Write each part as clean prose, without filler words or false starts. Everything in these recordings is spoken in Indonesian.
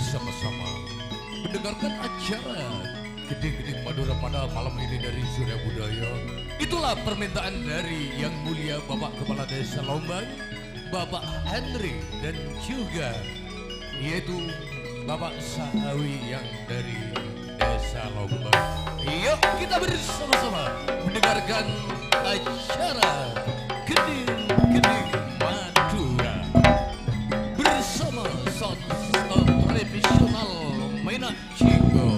bersama-sama mendengarkan acara Gede-Gede Madura pada malam ini dari Surya Budaya. Itulah permintaan dari Yang Mulia Bapak Kepala Desa Lombang, Bapak Henry, dan juga yaitu Bapak Sahawi yang dari Desa Lombang. Yuk kita bersama-sama mendengarkan acara Gede-Gede Madura bersama sound tradisional Mainan Cinggo,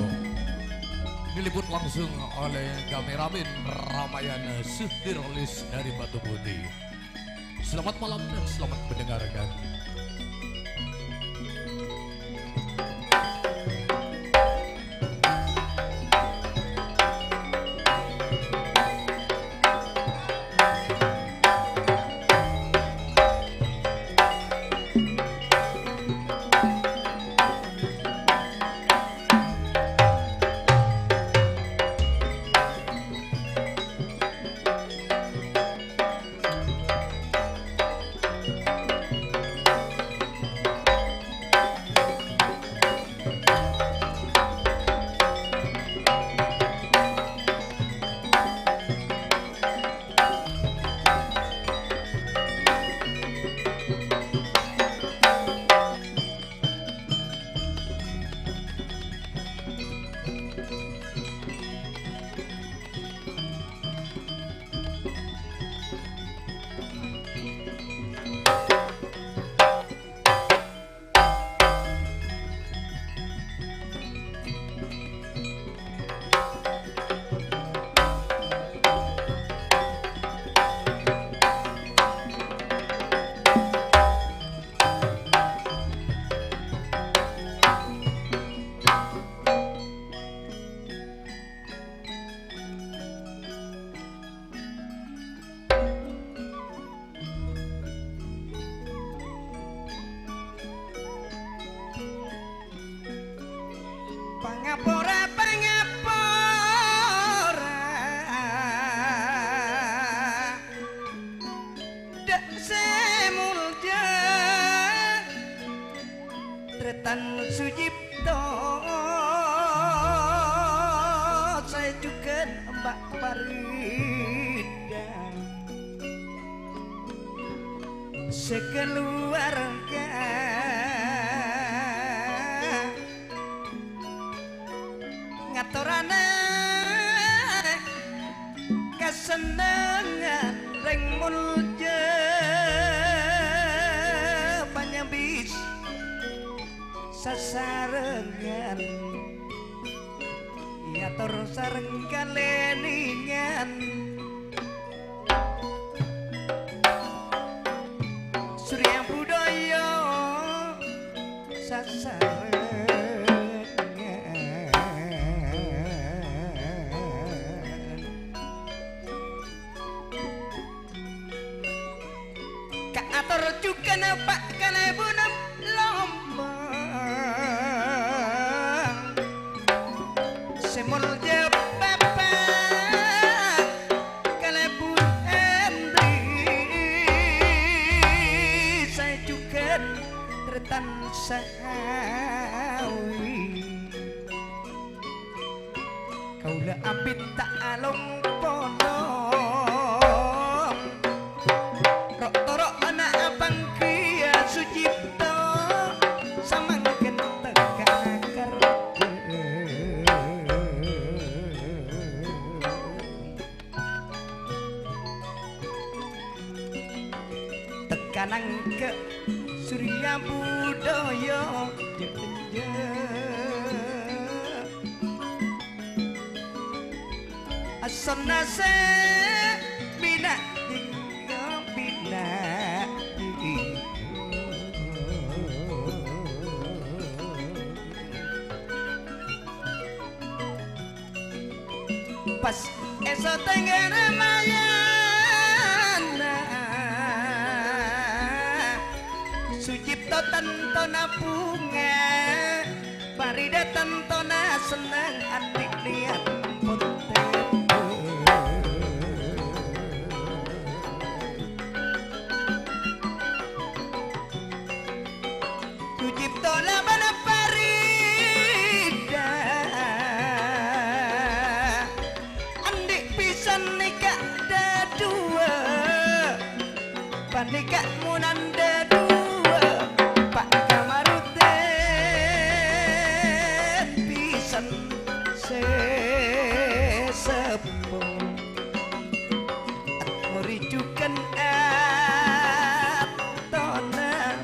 diliput langsung oleh kameramen Ramayana Suhirlis dari Batu Putih. Selamat malam dan selamat mendengarkan. Pangapora dak semulja Tretan Sujipto saya juga Mbak Farida sekeluarga ngaturane kasenengan ring mulja panyambis sasarengan ngatur sareng kaleningan Surya Budaya sasarengan atur juga Pak kana bunam Lombang semul je papa kana bun Henry saya juga tretan Sahawi kaula abit tak alung pono kanang ke Surya Budaya asana se bina bina pas esok tenggara maya Sujipto tentona bunga Farida tentona senang adik liat putih Sujipto labana Farida pisan nikah da dua panikah munanda dua Pak Kamarudin pisan sesepuh merijukan atona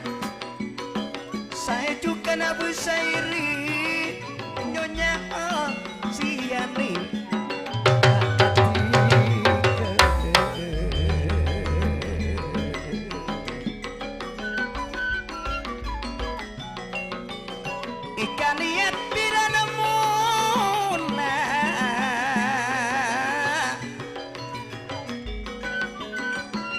saya juga Abu Sairi nyonya siani ikan niat pirana muna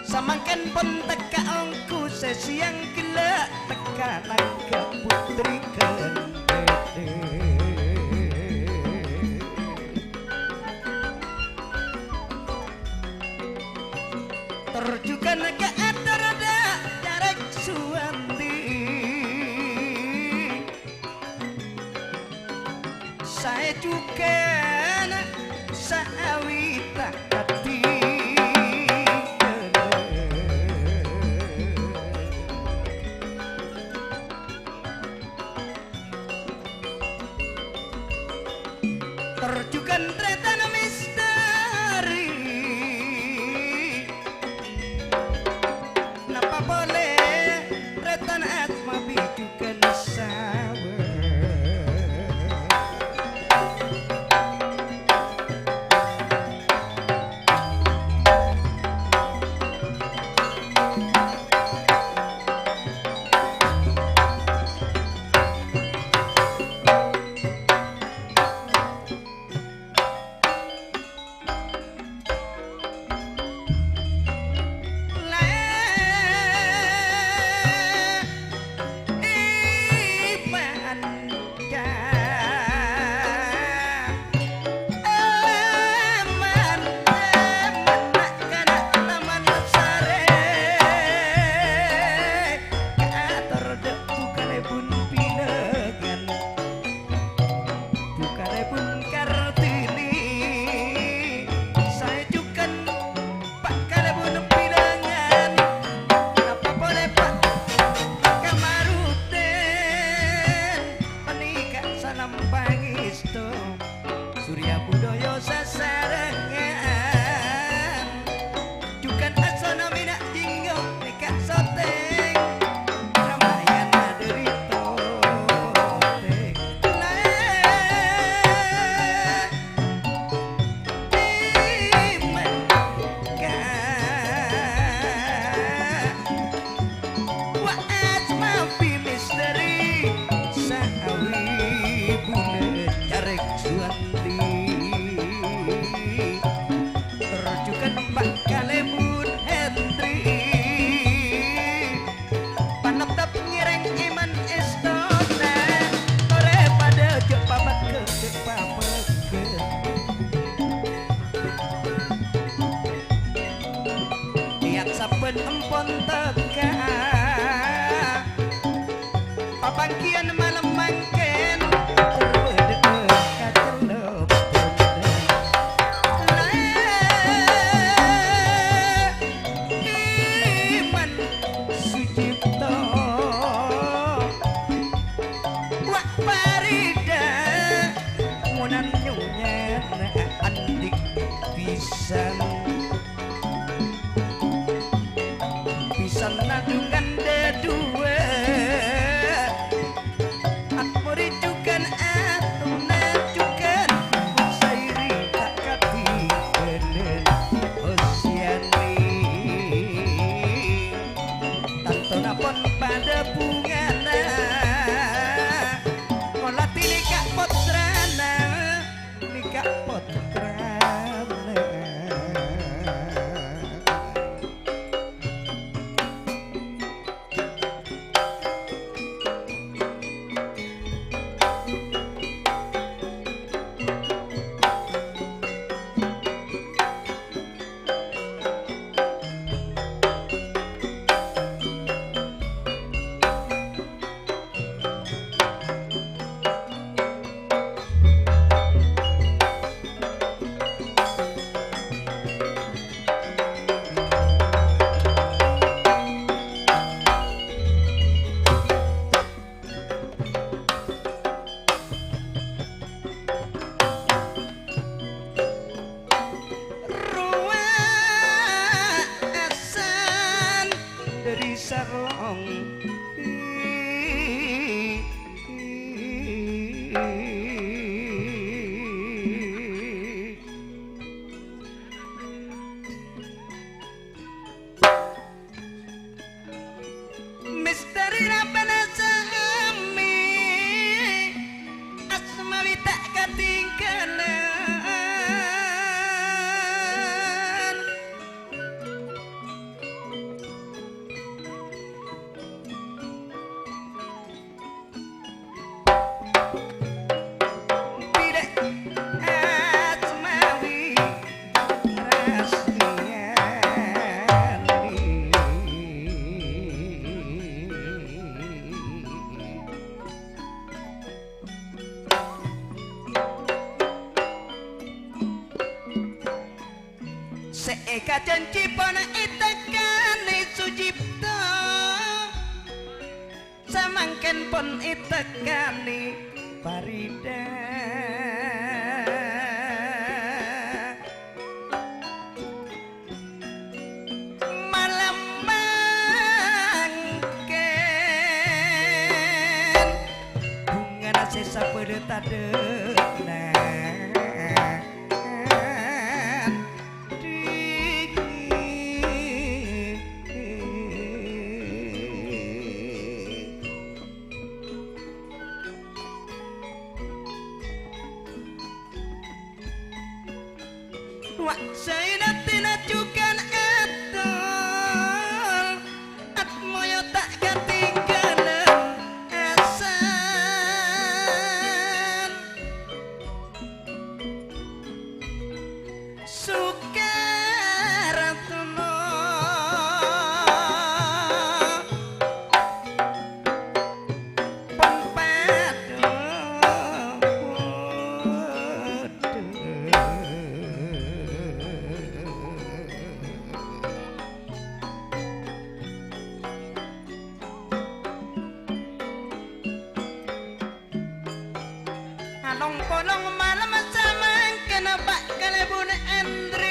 samangken pun teka angku sesiang gila teka nangka putri kendede terjukan ke atarada darek suandi saya juga sawita hati terjukan tretan misteri napa boleh tretan atma bijukan sawer Surya Budoyo sasarengan Jukan asana minak jinggo nikah soteng Ramayana derito misteri sawi bune carek suandi terjukan Pak Kalebun Hendri panetep ngireng iman istana ore pada jepamat ke jepamat ke tiap saben empon teka papangkian malam mangken iman Sucipto wak parida munan nyonya andik pisan pisan seeka janji pon itekane Sucipto samangken pun itekane Farida malam mangken bunga sesa pedetadena Wak saya tina juga etol atmoyo tak ketinggalan asan Sukaratono pon padu Along polong malam samang kena bak kalebun Andre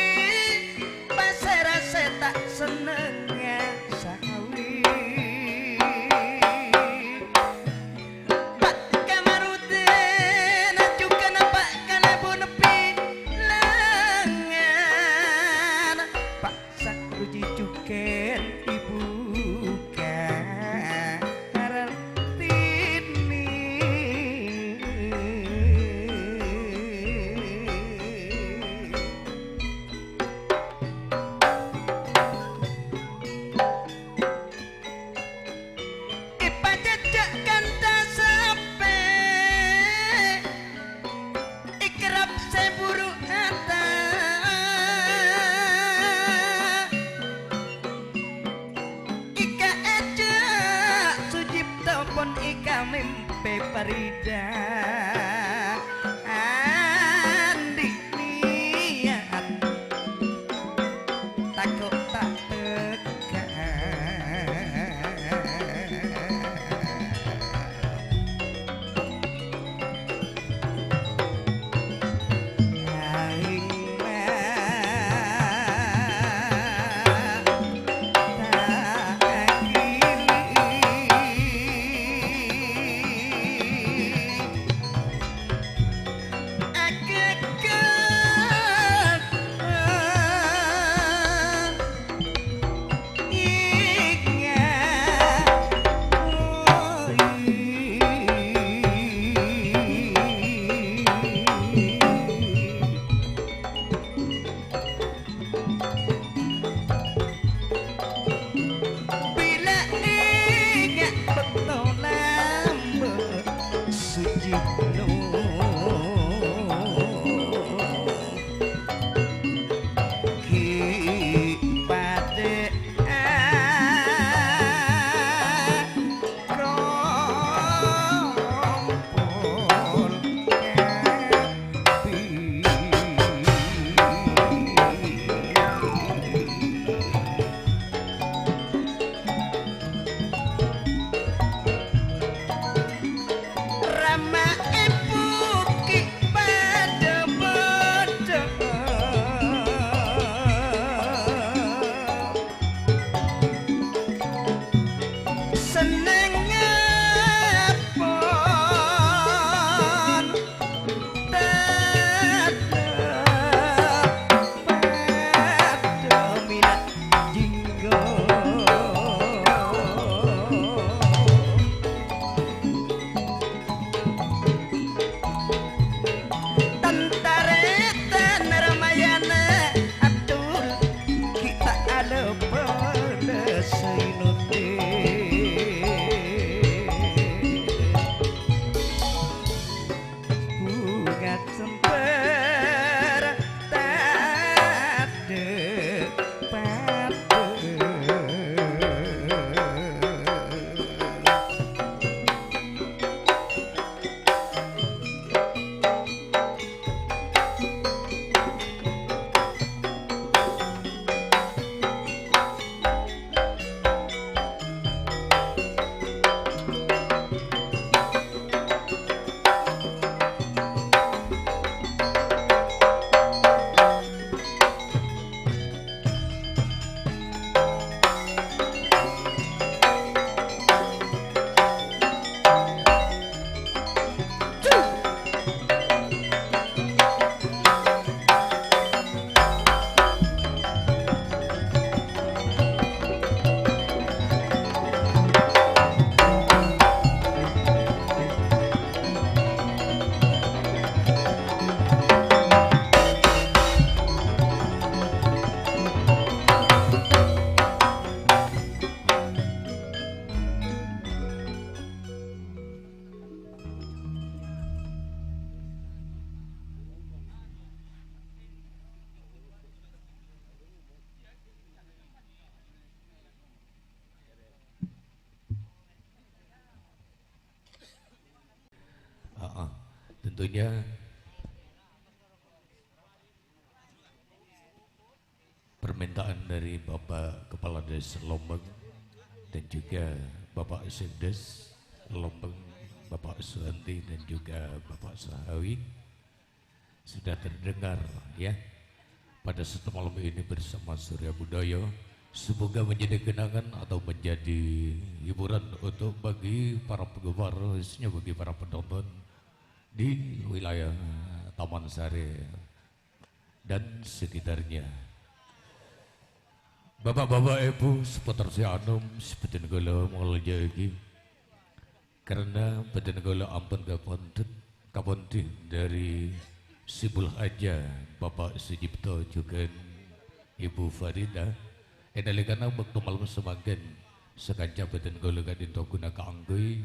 tentunya permintaan dari Bapak Kepala Desa Lombeng dan juga Bapak Sekdes Lombeng, Bapak Suhanti dan juga Bapak Sahawi sudah terdengar ya pada satu malam ini bersama Surya Budaya. Semoga menjadi kenangan atau menjadi hiburan untuk bagi para penggemar, khususnya bagi para penonton di wilayah Taman Sari dan sekitarnya. Bapak-bapak ibu seputar si Anum seperti negara mulai jadi karena badan negara ampun kaponti dari Sibul aja Bapak Sujipto juga Ibu Farida enalikan waktu malam semakin sekanca badan negara kadinto guna kaanggui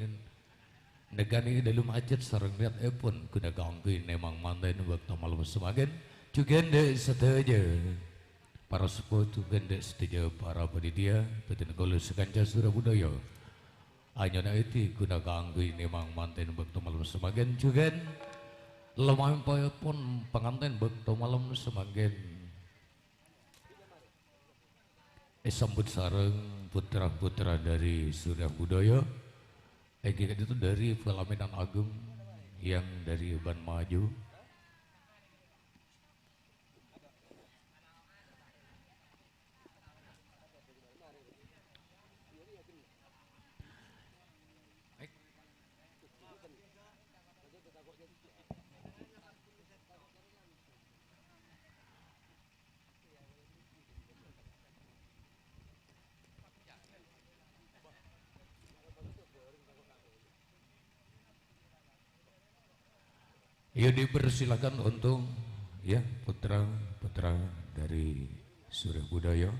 negani dalam hajat sarang lihat pun guna kaanggui nemang mantan waktu malam semakin juga ndek setuju para sepuh juga ndek setuju para panitia badan negara sekanca Surya Budaya hanya itu guna kaanggui nemang mantan waktu malam semakin juga lemah pun pengantin waktu malam semakin sambut sareng putra-putra dari Surya Budaya itu dari Pelaminan Agung yang dari Ban Maju. Ya dipersilakan untuk ya putra-putra dari Surya Budaya.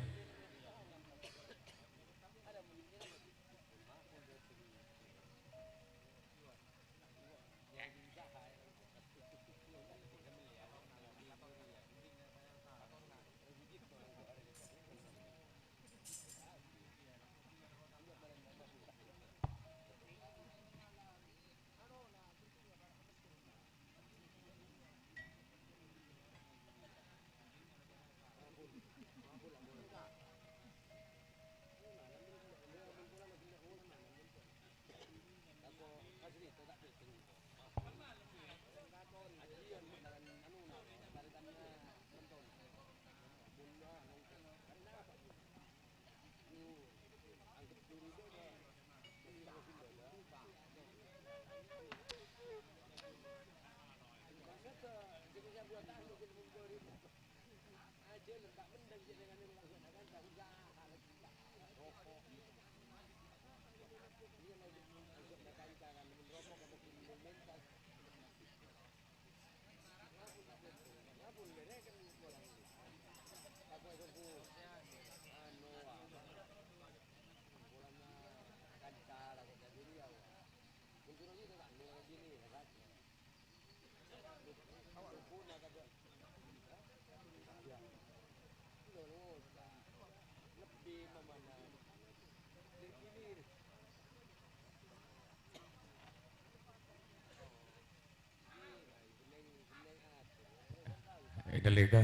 Dalika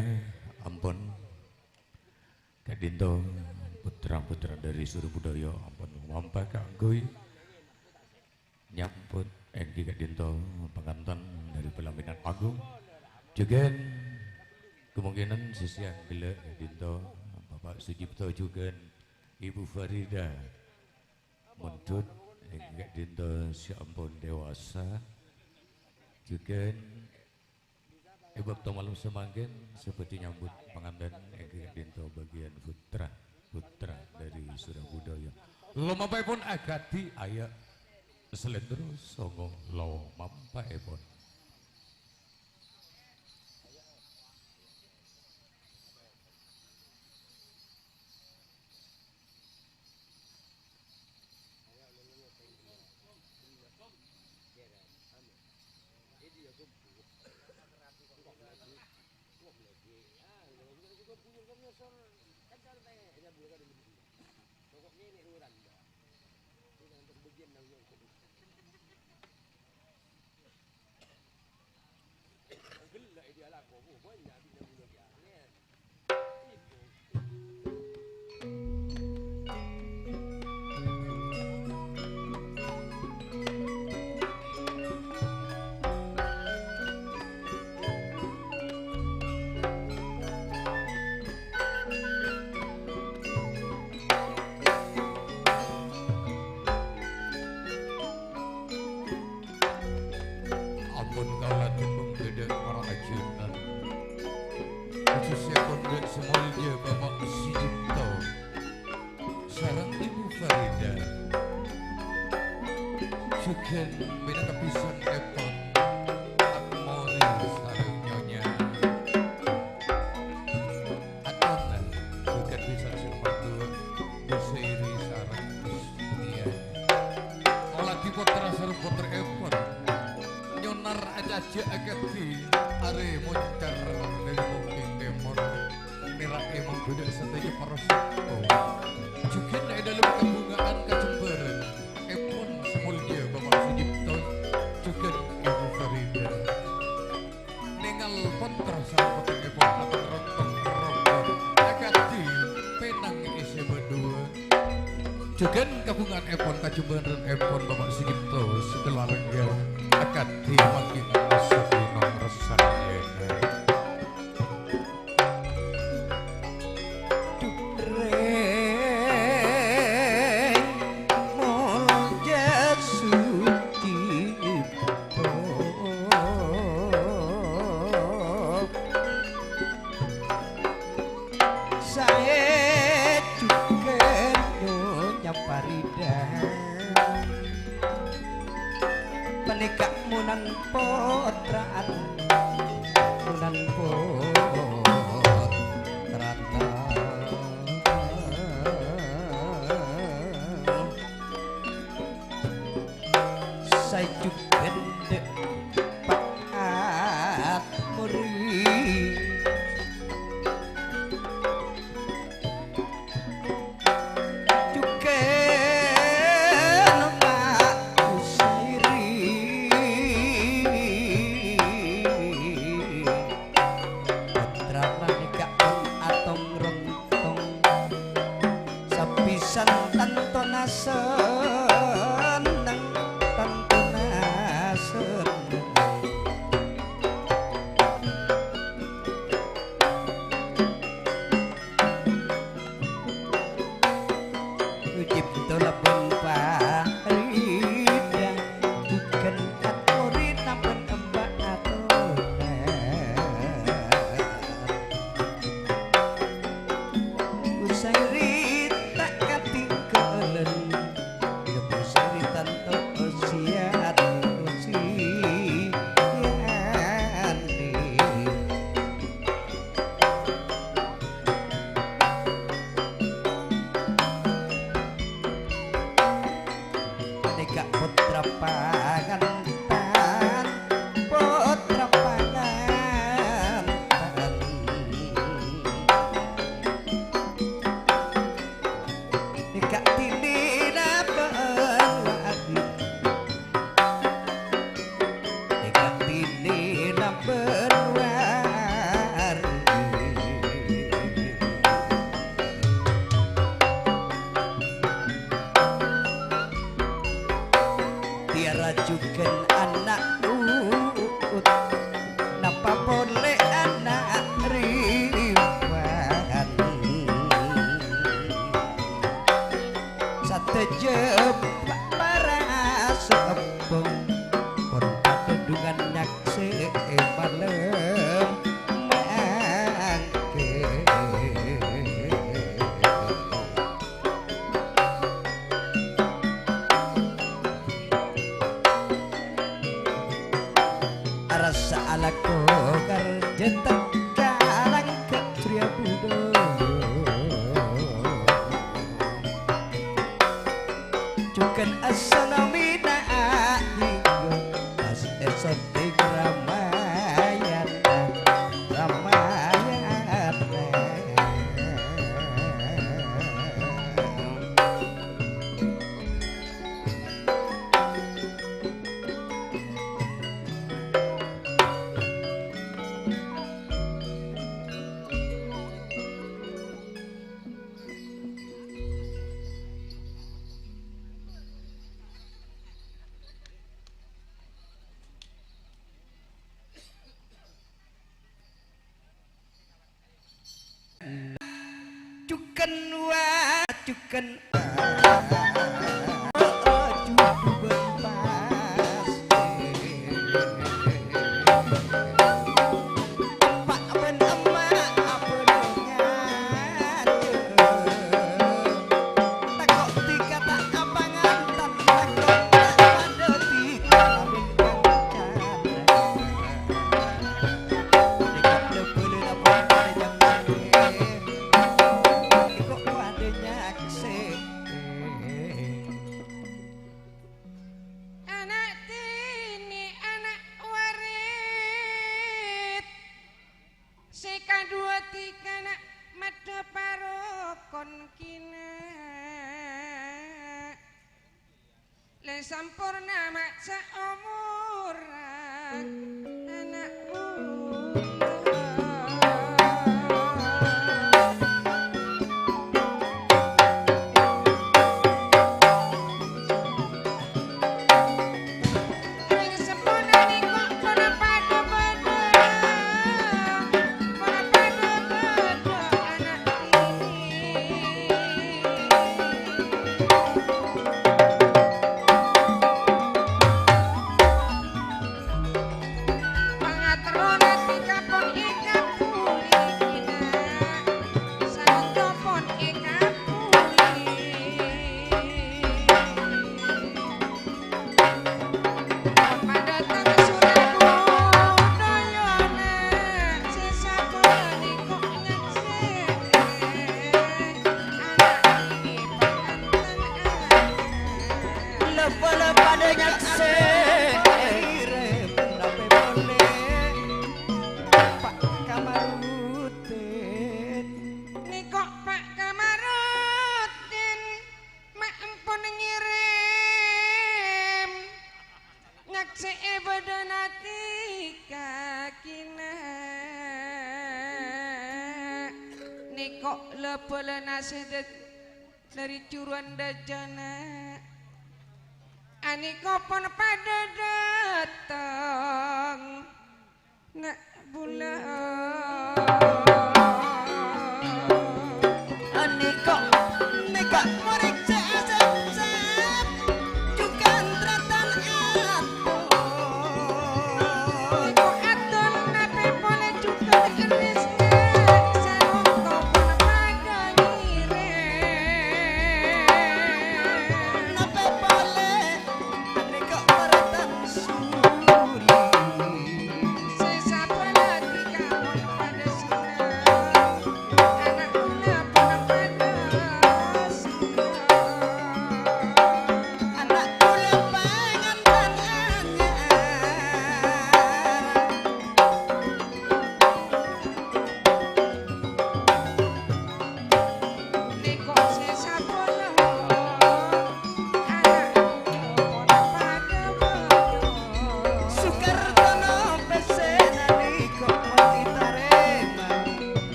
ampun kadinto putra-putra dari Surya Budaya ampun mampa kanggoy nyambut enggi kadinto pengantin dari Pelaminan Agung juga kemungkinan sisi yang gila kadinto Bapak Sujipto juga Ibu Farida muntut enggi kadinto si ampun dewasa juga waktu malam semakin seperti nyambut pengantin enggi dinto bagian putra dari Surya Budaya. Lomampai pun agati ayak selendro songo lomampai pun. dan semulja Bapak Sujipto sareng Ibu Farida juga beda kepisan Epon Atmori sareng Nyonya Atona juga bisa sepatu Buseiri sareng Kusnia olah di putra sareng putra Epon nyonar aja agati are moncar dari mungkin demon nirake menggudek setanya parosiko juga naik dalam kebungaan kecemberan Epon semulja Bapak Sujipto juga Ibu Farida ningal putra sama putra Epon atau rontong rontong agati penang isi berdua juga kabungan Epon kecemberan Epon Bapak Sujipto sekeluarga akan dimakin sepi nomor saya saya juga Nyonya Farida menikah munan potraan munan potraan saya juga dekat murid juga tantona seneng tantona seneng Sujipto lapun Farida bukan aturi nampun embak atona Buseiri putra pangantan putra pangantan nikah tinina berwadi nikah tinina berwadi tiara juga anak uut napa boleh anak riwan sate jeblak para sepung pun kadungan nyaksi malem mangke rasa alaku kerja tekalang ke Tria Budoyo cukan asalamina ahliku pas esotik Ramayana cukan cukan Pak ben emak apa Seka dua tiga nak mata parokon kina le sampurna maksa umuran anak muda. Kok lepele nasihat dari curuan dajana ani kopon pada datang nak bulan ani kok neka meriksa azab juga teratan aku kok aton nape boleh juga enis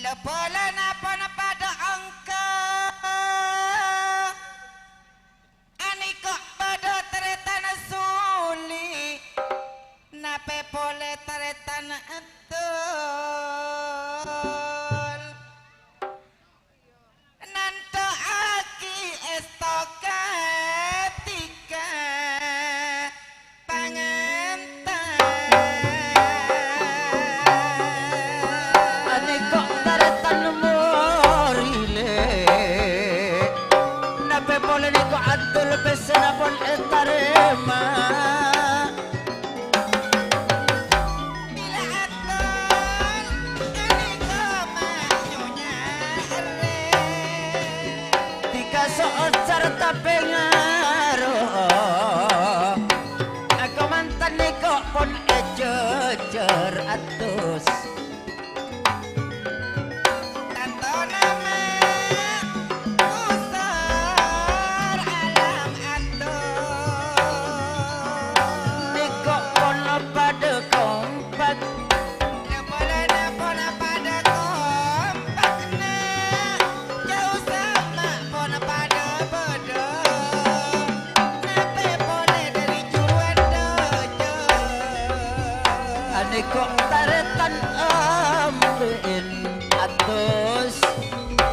lepolan apa pada angka ani kok pada teretan suli nape pole teretan atul nanto aki estokatika pangantan ani kok teretan morile nape pole niko atul besena pon etarema serta pengaruh aku mantan niko pun ejejer atus tanto nama usar alam atus niko pun pada kompak kok taretan ambein atus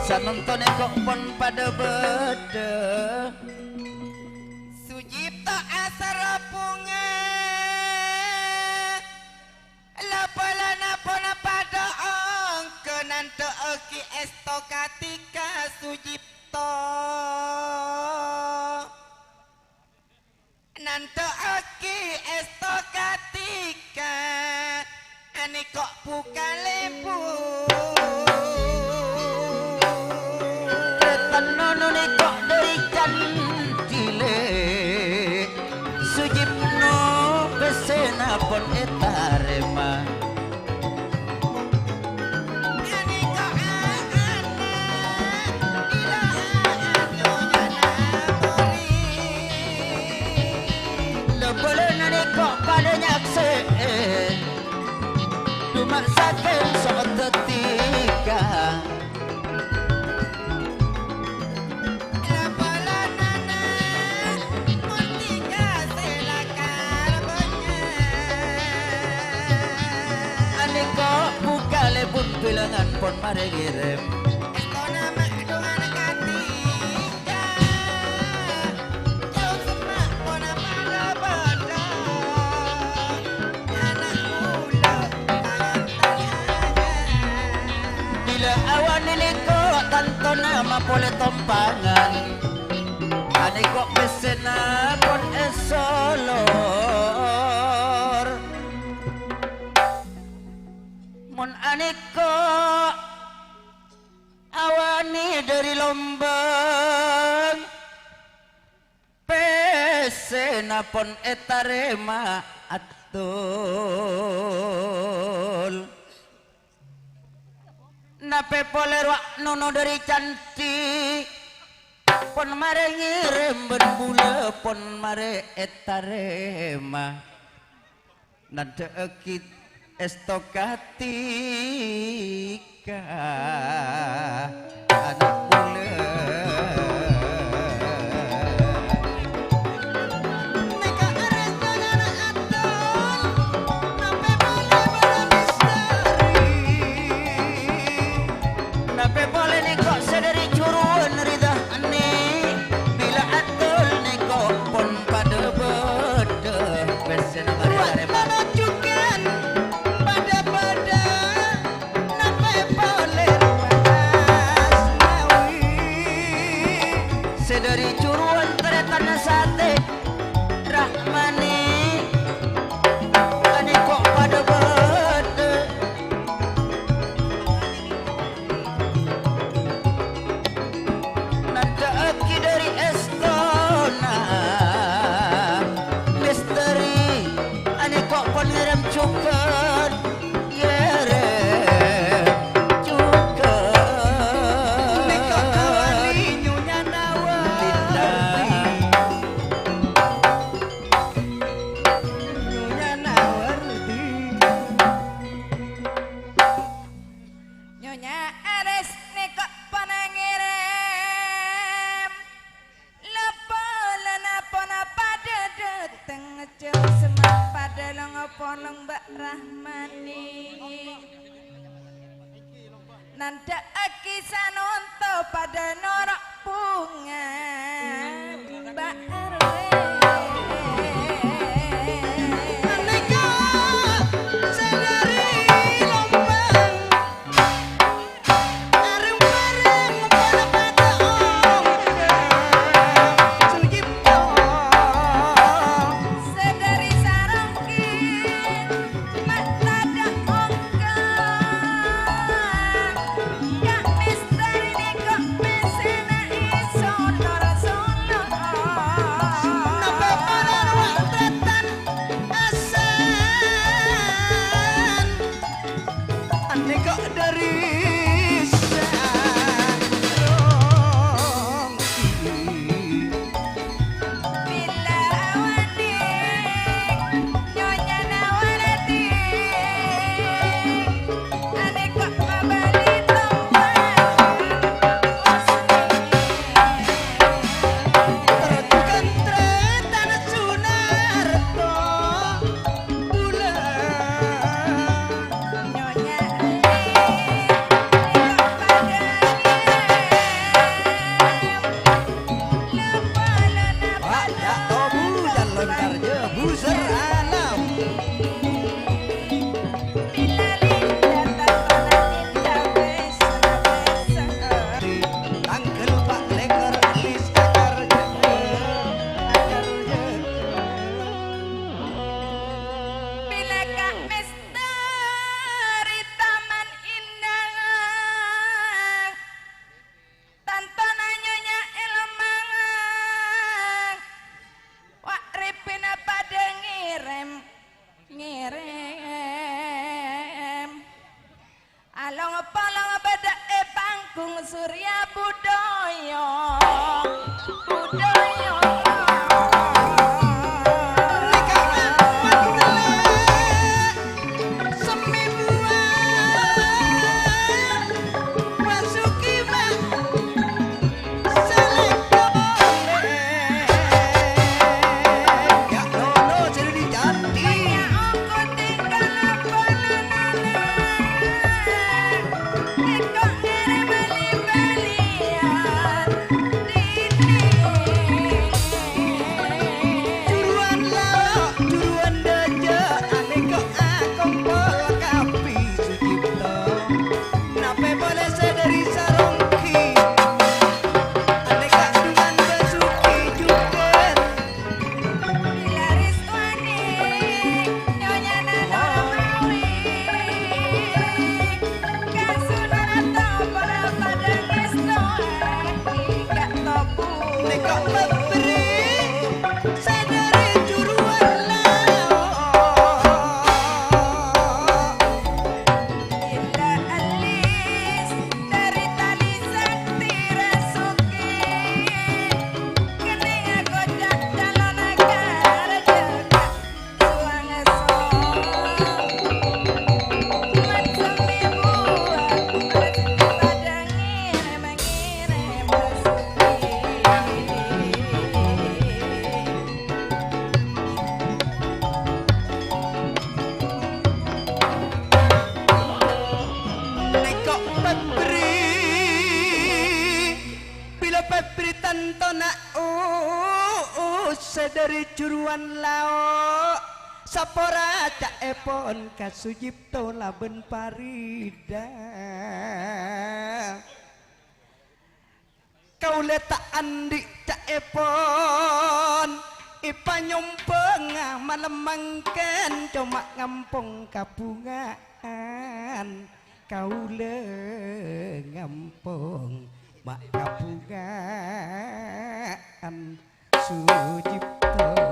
sanonton kok pon pada beda Sujipto asara punga lapalana pona pada angke nanto oki estokatika Sujipto nanto oki estokatika ani kok buka lembu tetan nono ni kok derikan pun mari ngirim Istana makdungan katiga Jauh semak pun pada-pada Anak muda tangan-tangan bila awan ini kok tanto nama boleh tompangan ane kok besena pun esolor mun ane kok awani dari lombang pesena pun etarema atul nape poler wak nono dari cantik pon mare ngirim ben bule pon mare etarema nada ekit estokatika anak bule Neka rencana atul Nape boleh bermisteri nape boleh nih kok sedari curuan rida ane bila atul nih kok pon pada bede besen mare Buat etarema menunjukkan pada-pada Nape boleh ruas nawi sedari curuan teretan sate rahmani ane kok pada bede nanda aki dari estona misteri ane kok pengirim cukan yerem cukan Neka awani nyonya nawar Nyonya nawarti Nyonya Ares neka panangirim Lepolan apa pada dateng ngecel semak pada lengoponong Mbak Rahmani Nanda aki sanonto pada norak bunga Mbak Arwe Aneka sedari lombang Areng-areng pada ongkang Sujipto sedari sarongkin Mak tada ongkang Kak misteri ni kok mesena iso loro-solo Napa paran wak tretan asan Ane kok dari sarongki Bila awani nyonya nawarati ane kok mabali terjukan tretan sunarto bulan nyonya Wah, ya tobu dan lontar jebuser alam Tangkel pak leker lis akar Bila kak misteri taman indah Tantona nyonya ilmang Wak ripin apa sederi curuan lao sapora cak epon kasujipto laben parida kau letak andi cak epon ipanyumpeng malam mangken cuma ngampung kabungan kau le ngampung mak kabungan Sujipto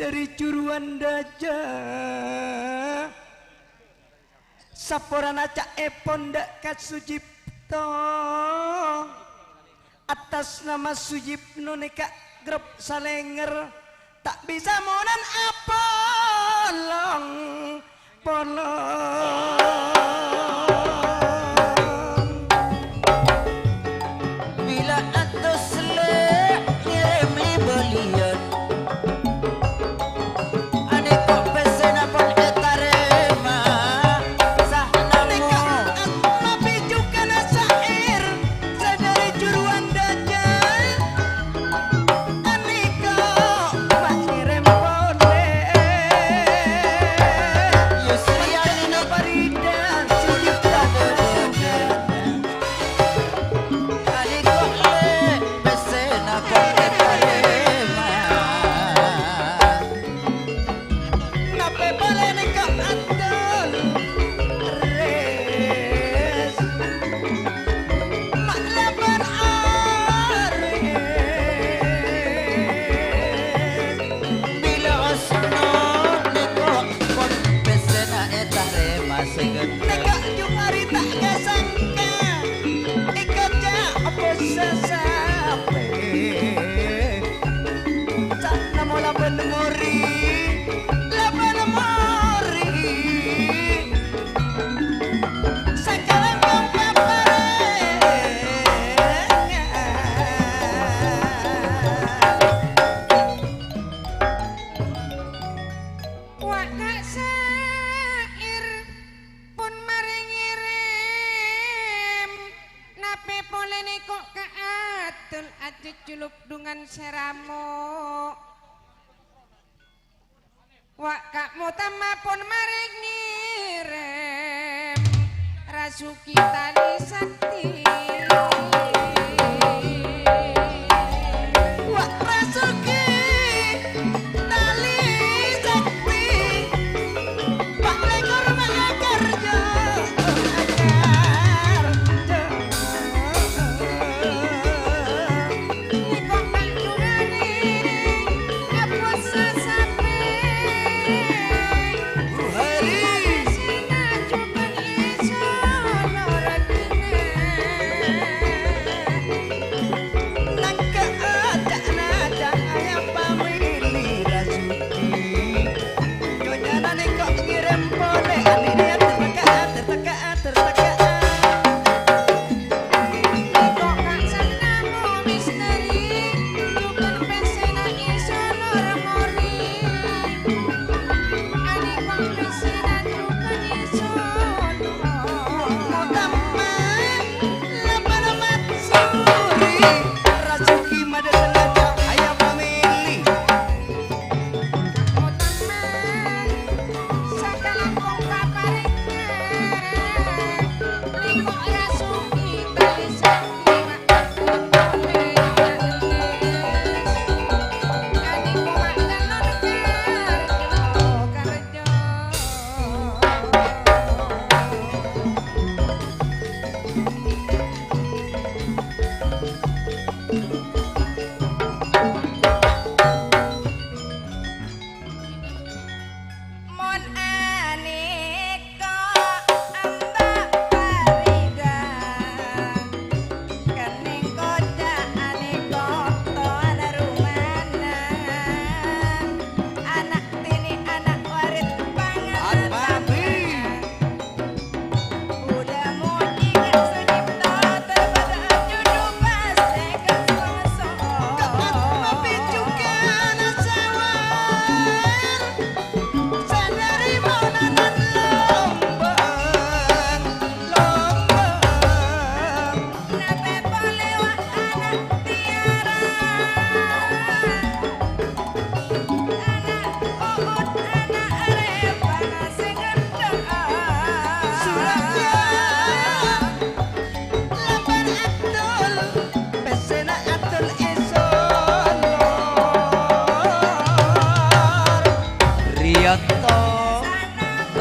dari curuan daja saporana cak epon dak kat Sujipto atas nama Sujipno neka grep salenger tak bisa monan apolong bila atus le kirimi belian Seramo wak kakmu tamapun maring nirem rasuki tali sakti wak rasuki tali sakti pak lekor mengakarjo Singa juga iso norakine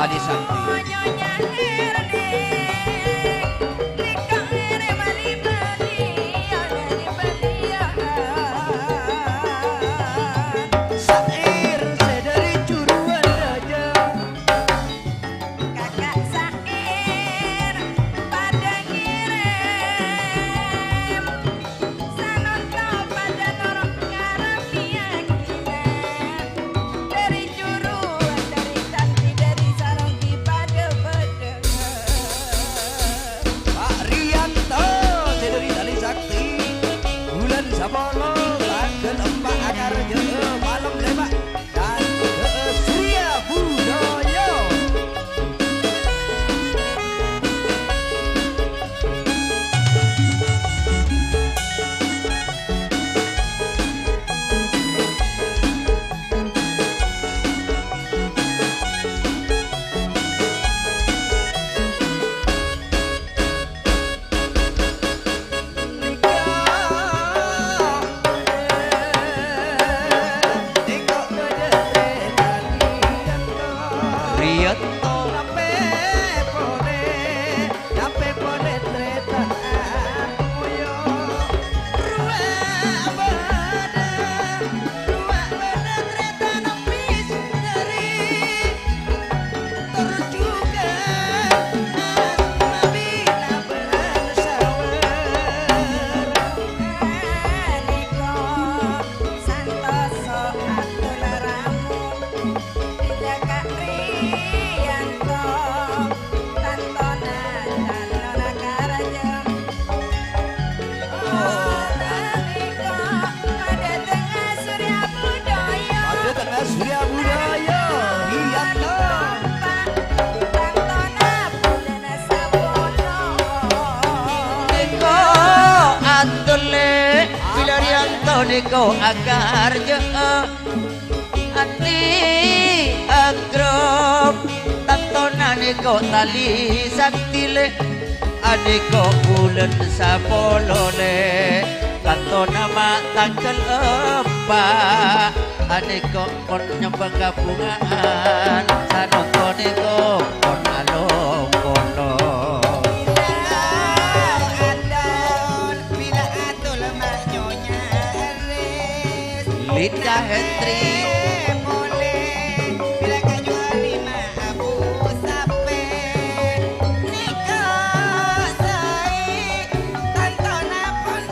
tali sakti. Nyonya Herni Nika ere bali-bali Dari balian Sair sedari curuan raja Kakak Sair pada ngirim Sanon kau pada norok ngarep yakinan Dari juruan, dari tanti, dari sarongki pada bedengan Pak Rianto sedari tali sakti bulan sabolo tanggal 4 akar malam lembak dan Surya Budaya Rianto Niko santoso atul ramu Tidak Kak Rianto Tantona Tanona Karajem Niko pada tengah Surya Budaya pada tengah Surya Budaya Rianto Tantona Budana Sabono Niko atule Bilarianto Niko akar Ati agrop Tantona Niko tali saktile Adiko bulan sapolole Tantona mak tanggal 4 Adiko kon nyembang gabungan Sanoko Niko kon along kono bila atul mak nyonya Eris Linda Hendri boleh bila kayu lima abu sape Niko sai tantona pon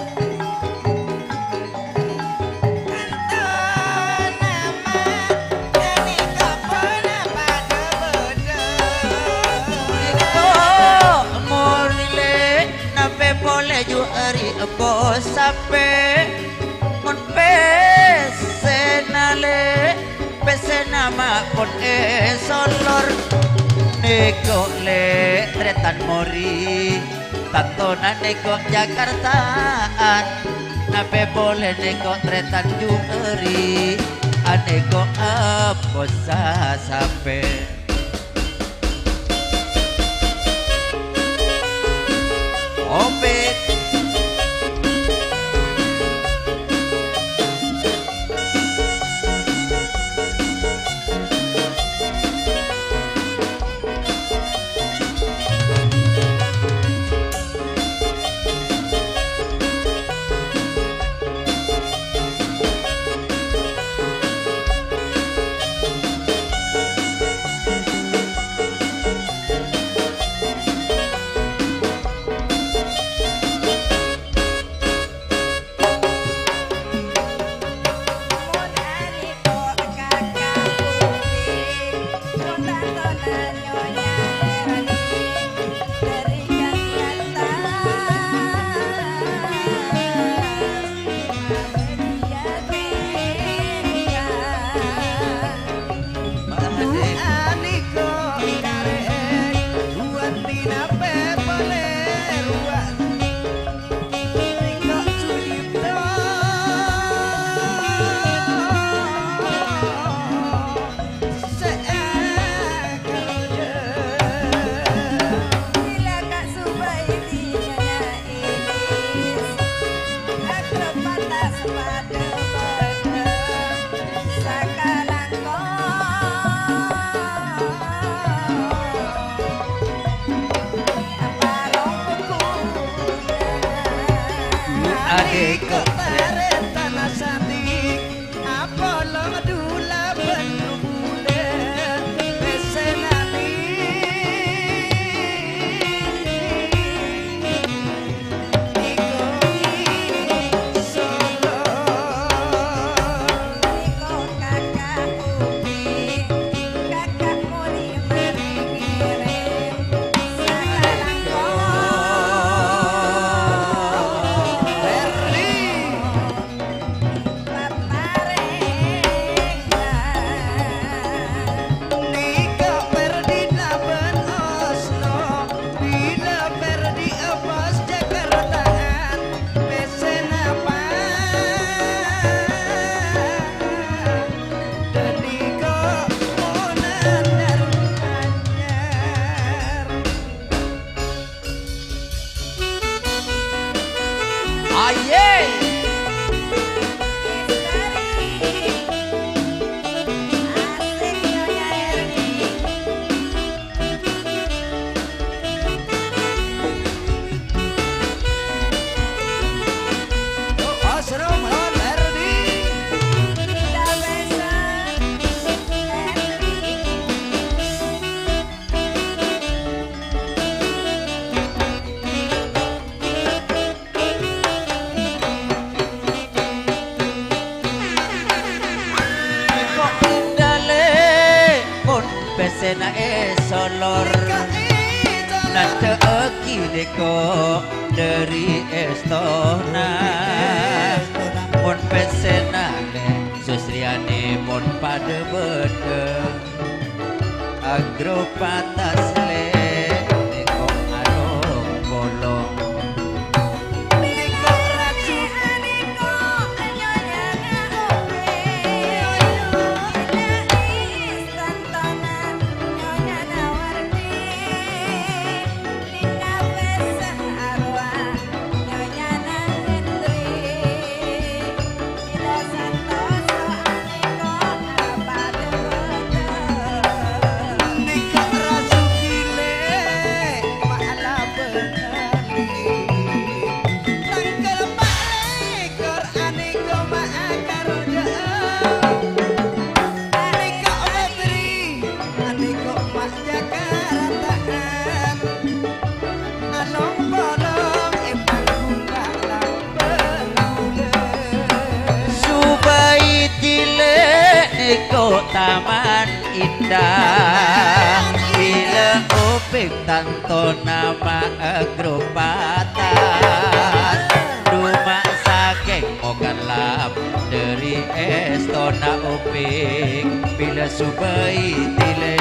tantona ma Niko pon pada beda Niko morile nape boleh juari bos sape mon pesenale pesenama pon solor Niko le tretan mori Tantona Niko Jakartaan nape boleh Niko tretan juari Aneko bos sape Opet Niko tarik tanah sandi Apolo dula penuh bulan Besenani Niko solo Niko kakak ubi kakak muri mengirim salam Niko perdina ben Oslo Bila perdi bos Jakartaan Pesen apa Dan Niko monandar anyar Aye Osro Merdi Kok indale pun pesena solor Nante eki deko dari Estona Pun pesena le Susriane pun pada bede Agro patas le Deko adong bolong Niko racu Niko racu gile Maala benali Tanggal palekor aniko maakar Niko memberi Aniko mak Jakartaan Anong bolong emang bunga lampen Subaitile Niko taman indah Bila upik tanto nama agropatan Duma sakeng okan lap dari Estona upik Bila subaitile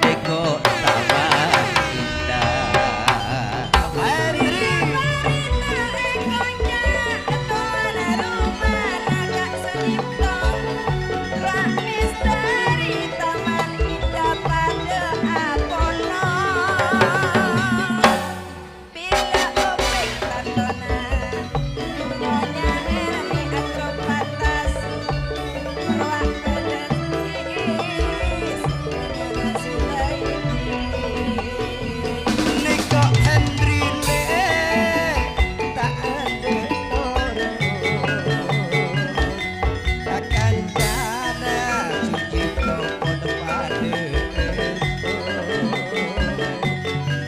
Niko taman indah Niko Hendrile tak ada orang takkan cara Sucipto pun pada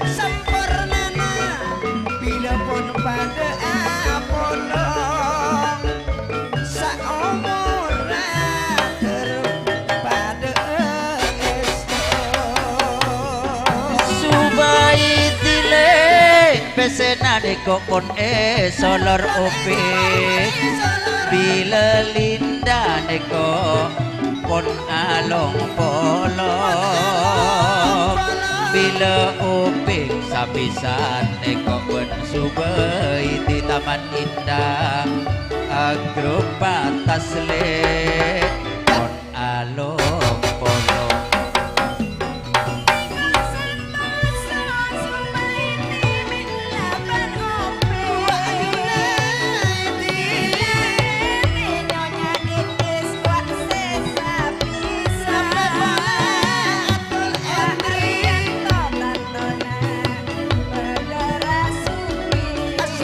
sempurnana bila pun pada Apollo saumuran terpada Subaitile pesenane kok pun solor upik Bila linda neko pun along polong Bila upik sapisan neko pun subaiti taman indah Agro patas le pun along polong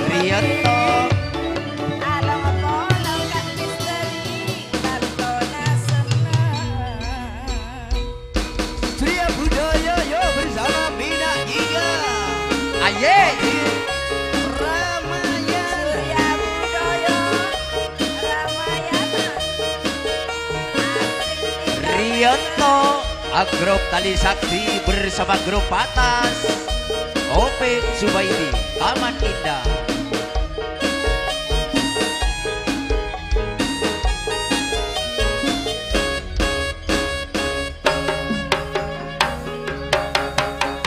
Rianto Rianto Agrop Tali Sakti bersama grup Patas Opik Subaidi Taman Indah.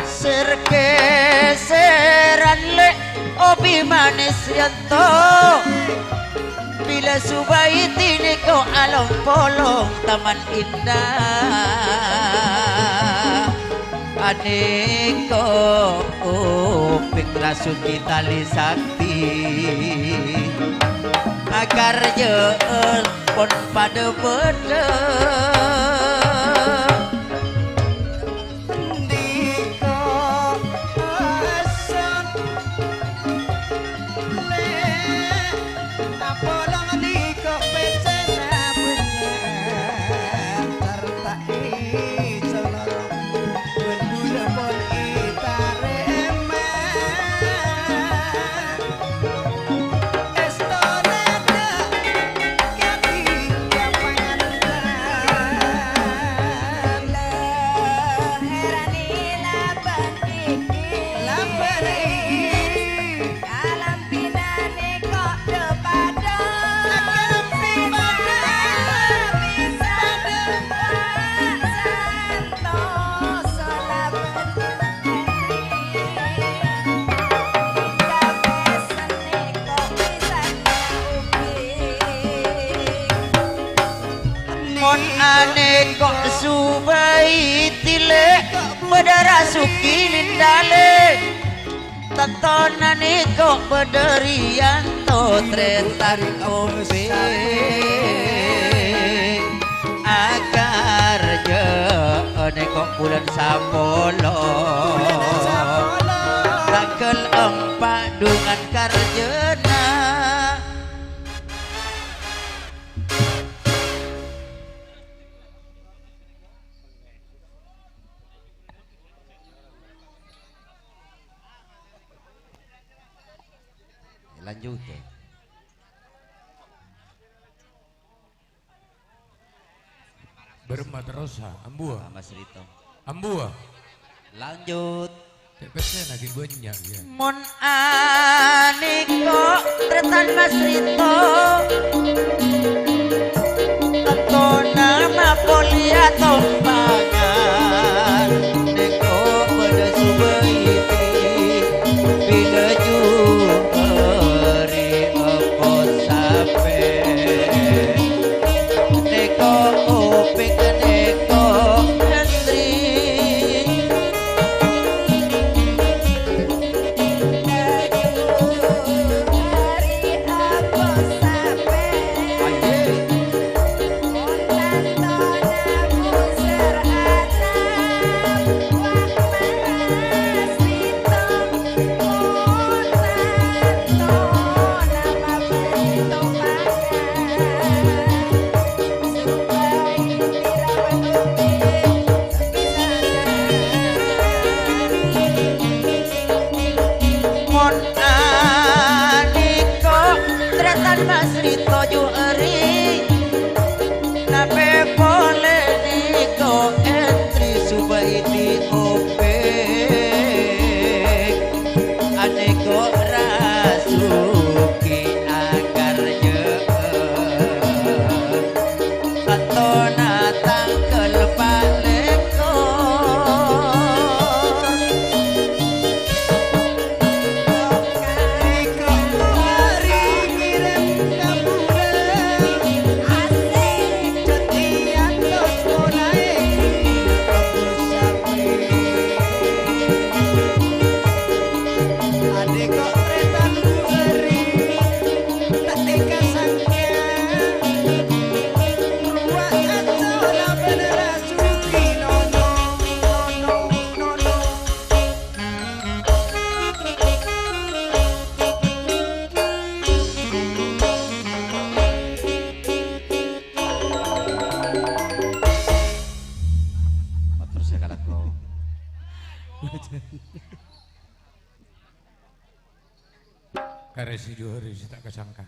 Serkeseran le opi manis Rianto bila Subaiti niko along polong Taman Indah aneko upik rasuki tali sakti agar jeun pon pada beda ane kok Subaiti le Badarasuki lindale tatonane kok Badarianto tretan ombe agar jeune kok bulan sapolo takel empat dungan karjena lanjut ya. Bermatrosa, ambua. Mas Rito. Ambua. Lanjut. Tepesnya lagi banyak ya. Mon aniko tretan Mas Rito. Tentu nama polia tompangan. Neko pada Subaiti bila jumeri apa sape. Neko opik neko Hendri. Mas Rito juari nape boleh niko entri Subaiti opek aneko rasuki agar jeun atona tangkel paleko Karesi dua hari tak kesangka.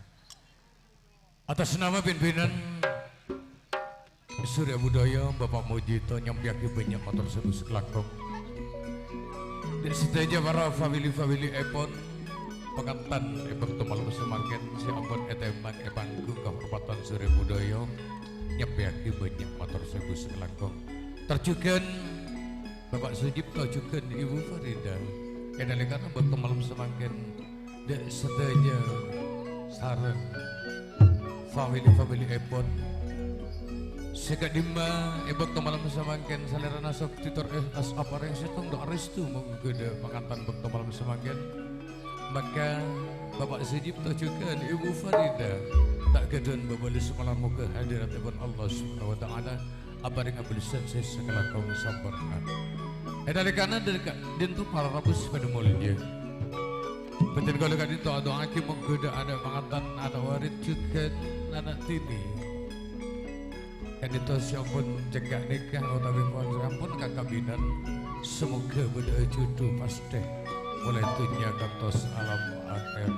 Atas nama pimpinan Surya Budaya Bapak Mujito nyampiaki banyak motor sebus kelakong. Di seteja para family epon pengantan ebek temal semakin si ampun eteman ebanggung kehormatan Surya Budaya nyampiaki banyak motor sebus kelakong. Terjugan Bapak Sujipto juga Ibu Farida. Kedalikan ebek temal semakin di seteja sarang family epon. Seka dimba ebok malam semakin salera nasok titor as apa yang setong do aristu menggoda pengantan bekto malam semakin maka Bapak Sujipto juga Ibu Farida tak kedon bebalis semalam muka hadirat ibn Allah subhanahu wa ta'ala abari ngabelisan saya segala kaum sabarna dari kanan dekat dintu para rabus pada mulia betul kalau kan itu doa aki menggoda ada pengantan ada warid juga anak tini kan itu siapun cegah nikah utawi sampun kakabinan semoga beda jodoh pasti mulai dunia kantos alam akhir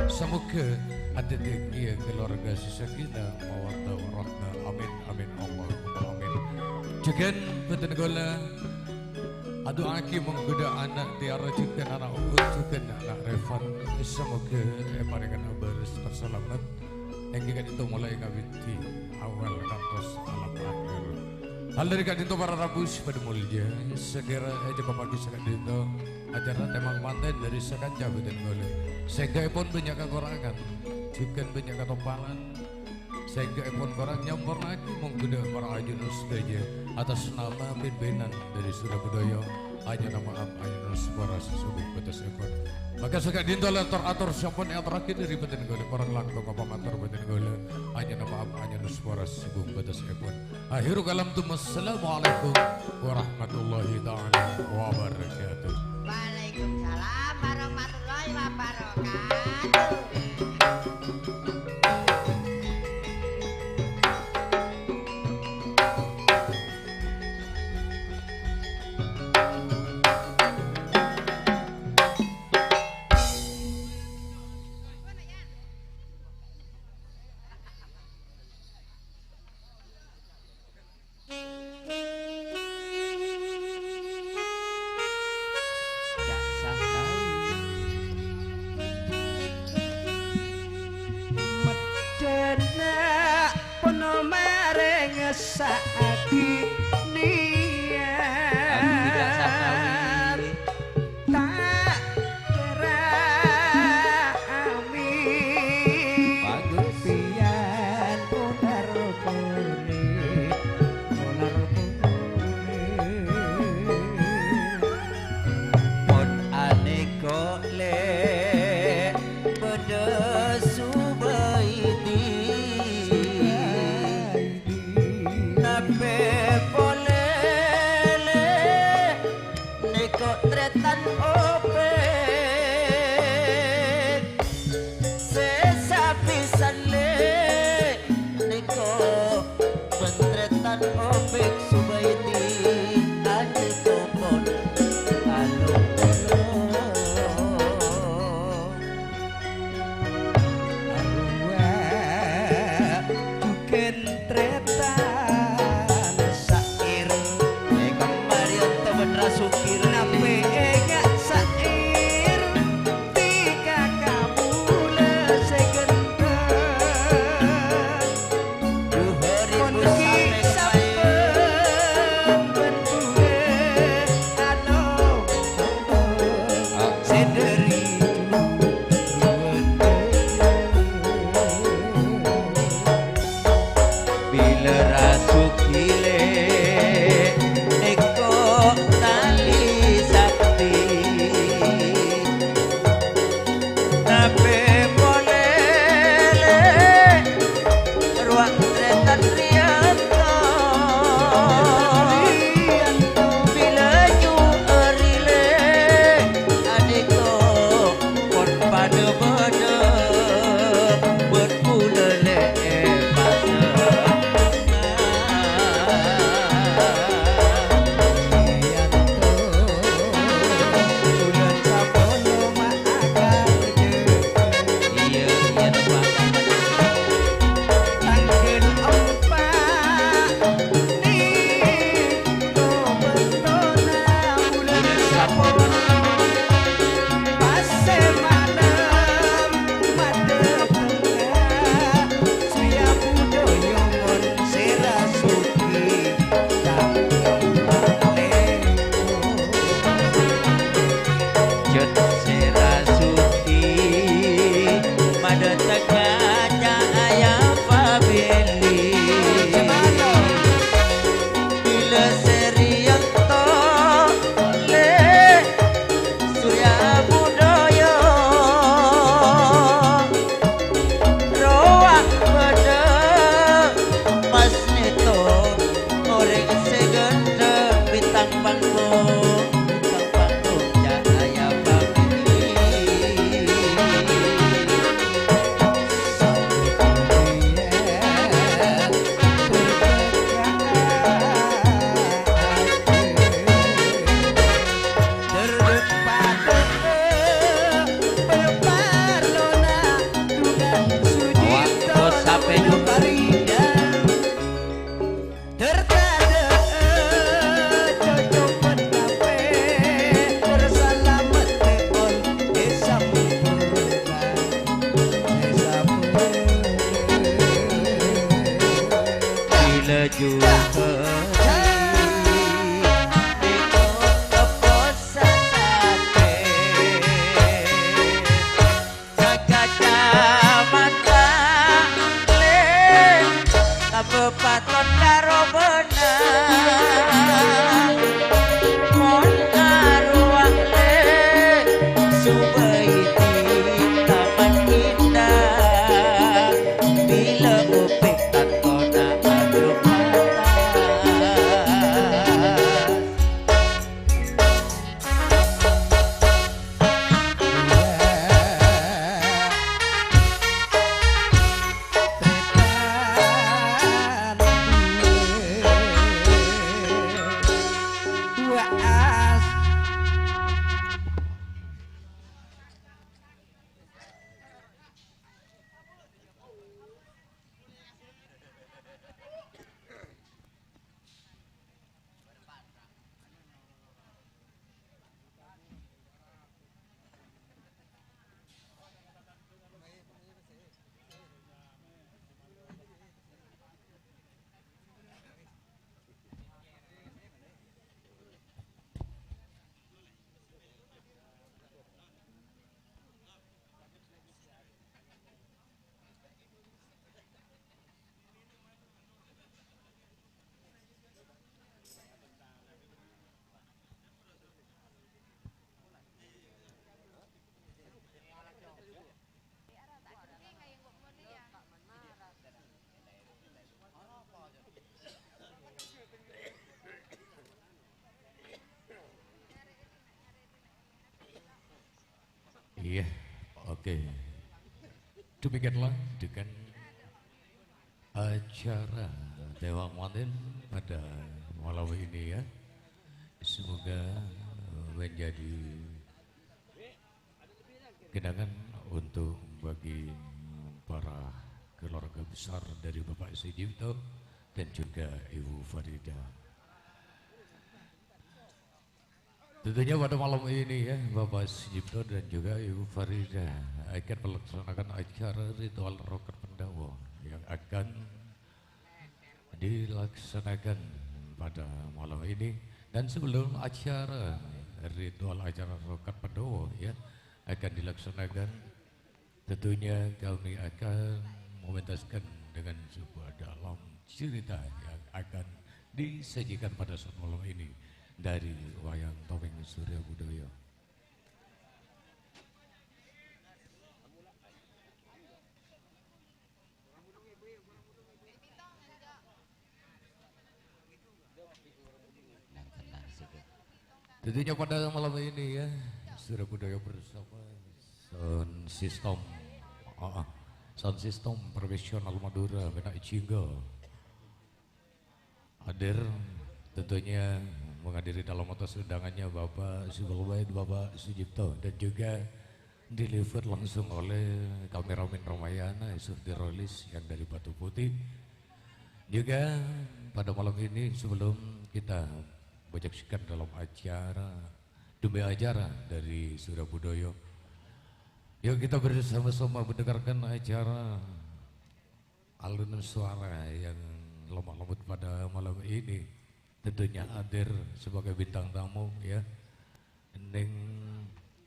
semoga ada tinggi keluarga sakinah mawaddah warahmah amin amin Allahumma amin juga betul gola adu aki menggoda anak tiara juga anak ukut juga anak Revan semoga paringan beres terselamat yang kan itu mulai ngabiti awal kantos alam akhir hal dari kan itu para rabus pada mulia segera aja pagi sekat itu acara temang manten dari sekat jauh dan golek sehingga pun banyak kekurangan juga banyak ketopalan sehingga pun orang nyampur lagi menggoda para ajunus saja atas nama pimpinan dari Surya Budaya hanya nama ajunus suara sesubuh batas ekor maka sekat dintola teratur siapapun yang terakhir dari batin golek orang langkong apa matur batin golek hanya nama ajunus suara sesubuh batas ekor akhir kalam tu assalamualaikum warahmatullahi ta'ala wabarakatuh. Waalaikumsalam warahmatullahi wabarakatuh. Saati niat tak kira amin pian putar puri pun aneko le pada subaidi tretan opek sesapisan le niko pentretan opek subaiti adi kopon anu arwa bukan tretan sair niko marion temen rasukir Kabupaten karo benang mon arwah le subaiti taman indah bila upik tak kona adu mata. Iya, oke. Demikianlah dengan acara Dewa Manten pada malam ini ya. Semoga menjadi kenangan untuk bagi para keluarga besar dari Bapak Sujipto dan juga Ibu Farida. Tentunya pada malam ini ya Bapak Sujipto dan juga Ibu Farida akan melaksanakan acara ritual roker Pendawa yang akan dilaksanakan pada malam ini. Dan sebelum acara ritual acara roker Pendawa ya akan dilaksanakan, tentunya kami akan mementaskan dengan sebuah dalam cerita yang akan disajikan pada saat malam ini dari wayang topeng Surya Budaya. Tentunya pada malam ini ya Surya Budaya bersama sound system profesional Madura Benak Jingga hadir tentunya menghadiri dalam atas undangannya Bapak Subulwait, Bapak Sujipto dan juga deliver langsung oleh kameramen Ramayana Surti Rolis yang dari Batu Putih. Juga pada malam ini sebelum kita menyaksikan dalam acara Dumbe Acara dari Surya Budaya, yuk kita bersama-sama mendengarkan acara alunan suara yang lemah lembut pada malam ini. Tentunya hadir sebagai bintang tamu ya Neng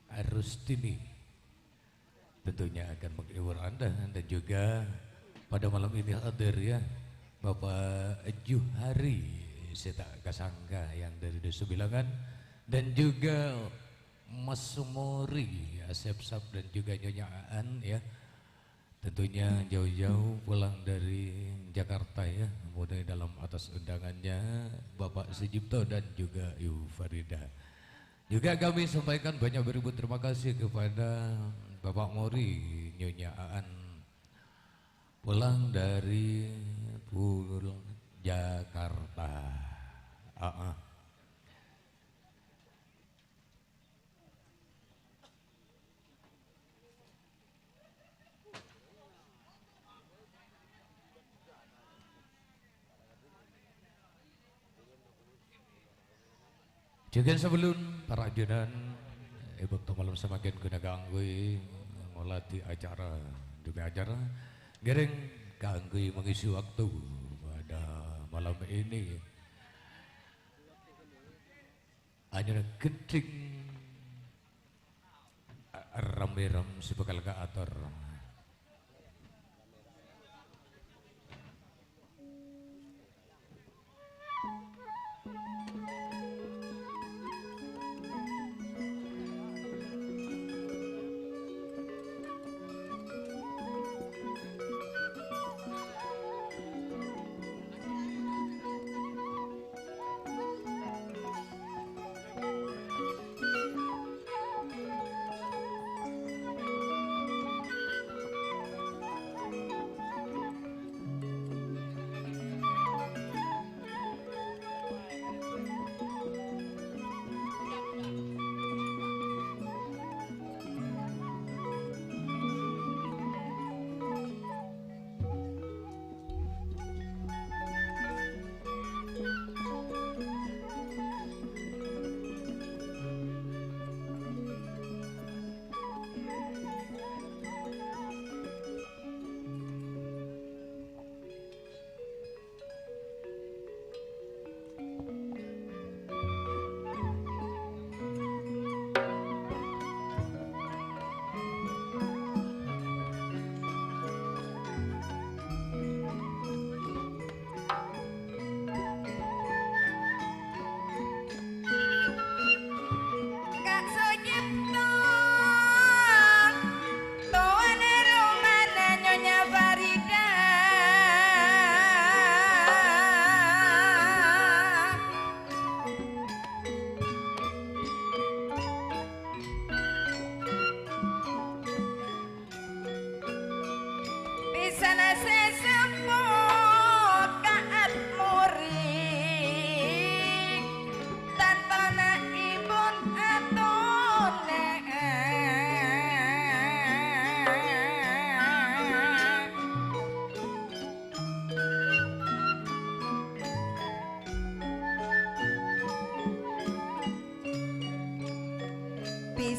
Arustini tentunya akan menghibur Anda, dan juga pada malam ini hadir ya Bapak Juhari Seta Kasangka yang dari Desa Bilangan, dan juga Mas Sumori Asep Sap dan juga Nyonya Aan ya, tentunya jauh-jauh pulang dari Jakarta ya, mulai dalam atas undangannya Bapak Sujipto dan juga Ibu Farida. Juga kami sampaikan banyak beribu terima kasih kepada Bapak Mori Nyonya Aan pulang dari Jakarta. Juga sebelum para ajudan ibu malam semakin guna ganggui melatih acara demi acara gereng ganggui mengisi waktu pada malam malam ini hanya geding rame-ram si bakal ke atur.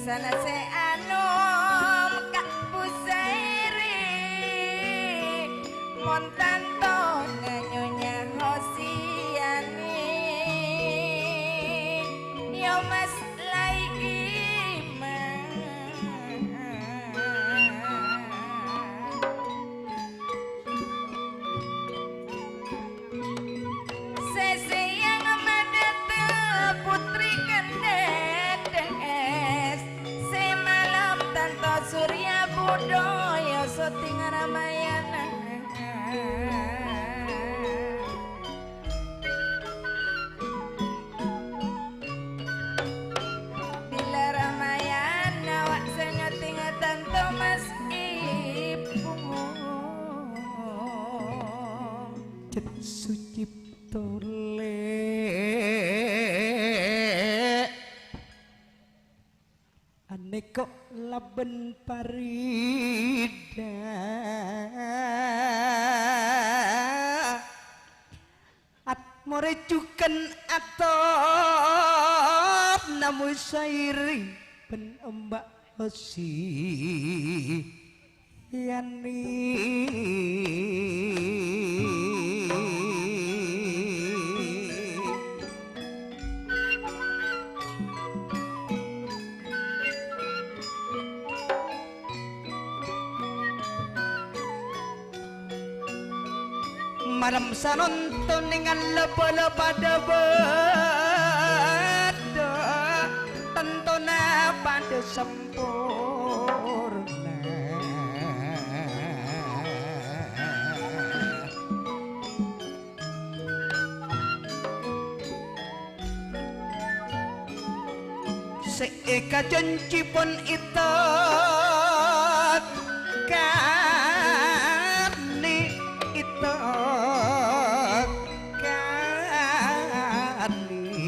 Sana se anom kak pusairi montanto nyonya hosiani yo mas lai sese yang madata putri kendedes semalam tanto surya budoyo syuting Ramayana bila Ramayana wak senyoting tanto mas ibu Cet sucipto aneka laben parida atmore juken atop namu sairi ben ombak hosi yani malam sanonton dengan lepa-lepa pada beda tentona pada sempurna seeka janji pun itot kani itot kani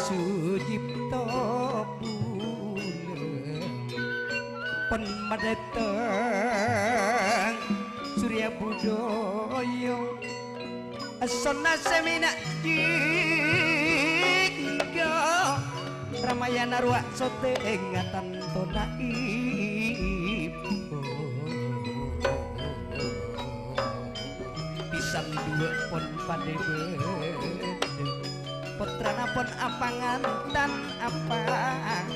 sujipto bulan pen madeteng surya budoyo asona semina jingga Ramayana ruak sote ingatan tonaib bisa sang duwe pun padhe putrana pun apangan dan apangan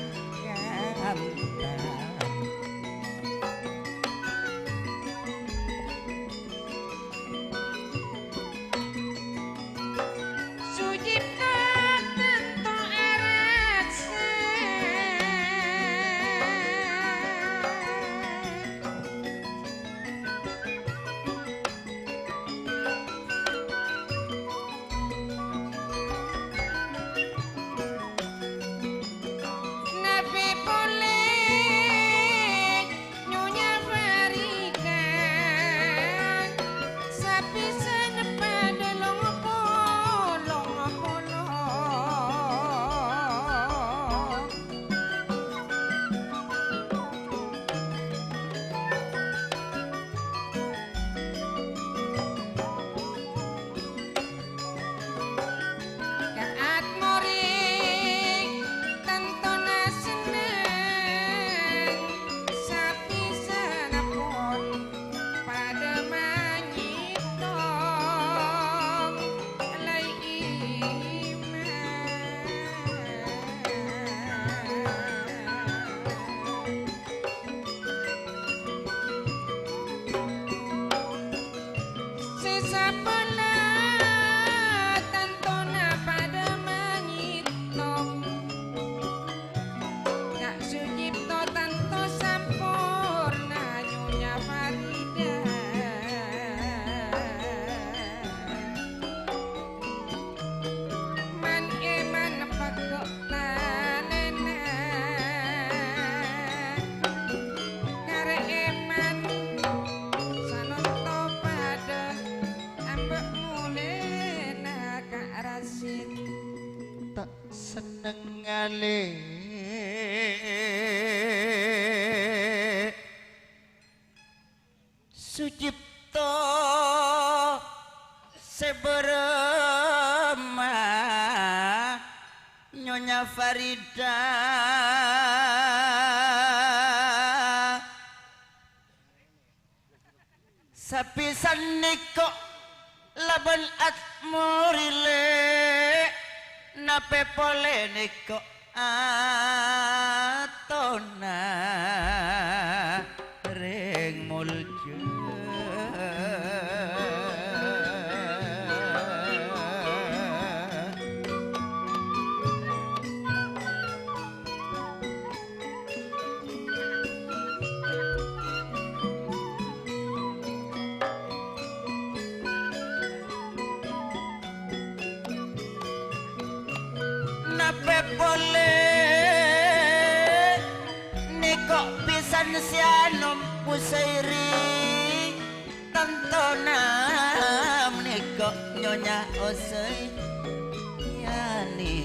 senengane Sucipto seberema Nyonya Farida sapisan niko laban atmurile nape pole niko atona ring mulja nape boleh nikok pisan sianom pusairi tontonam nikok nyonya osei yani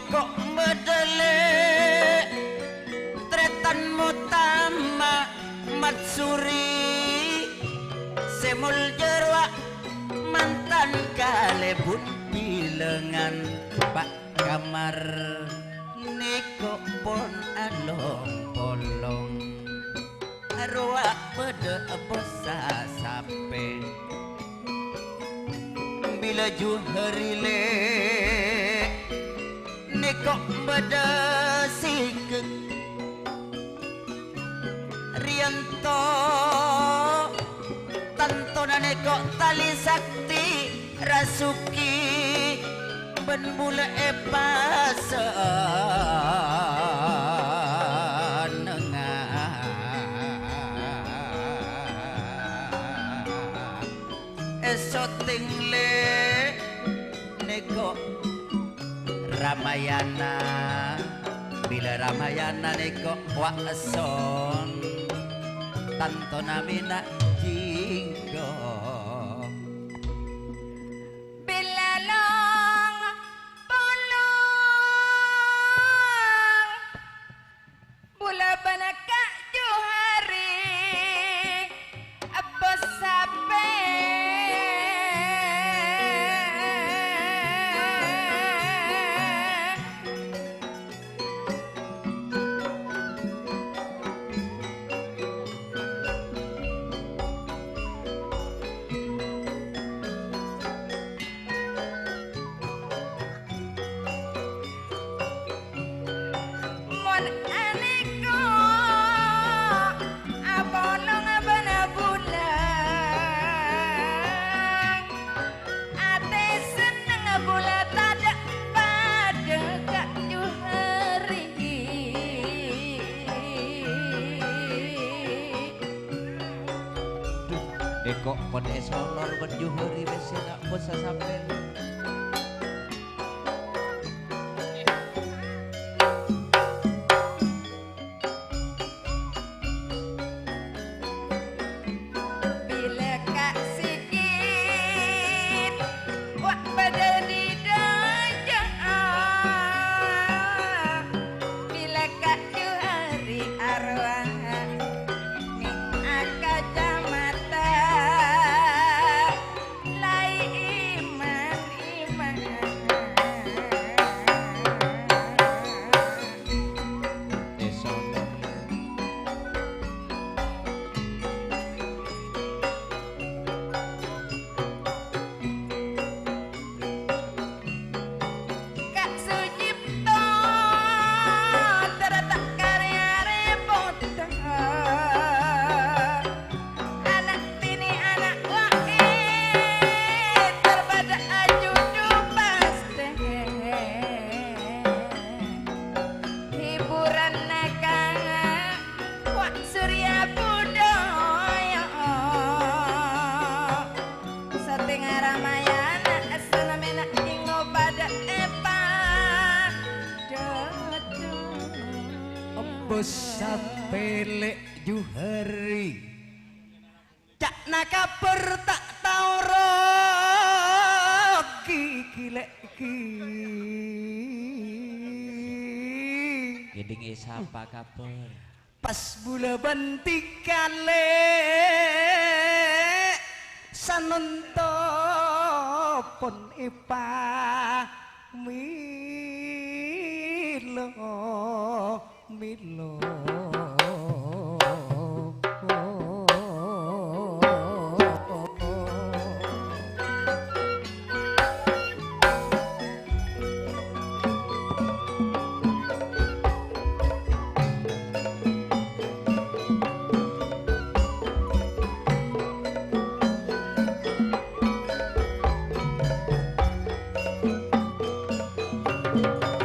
kok medele tretan mutama matsuri semul jerwa mantan kalebut bilengan pak kamar niko pon along polong arwah bede bosa sape bila juharile kok bedasik Rianto tantonane kok tali sakti rasuki ben bule esotingle neko Ramayana bila Ramayana neko wason tanto namina jinggo bila long bolong bula banaka Eko pon esolor benjuhuri besena bosa sampai Bila kak sikit wak pada di dajah bila kak juhari arwah ning akacamata lai iman esolor Kak Sujipto terletak karya repot anak tini anak wahid terpada ajudu paste hiburan nakang wak surya budaya setengah ramayana asanamena ingo pada epa bos sapele juhari cak nakaper tak tau roki kilek ki gedeng sapa kaper pas bula bentikale sanontopon ipa milo milo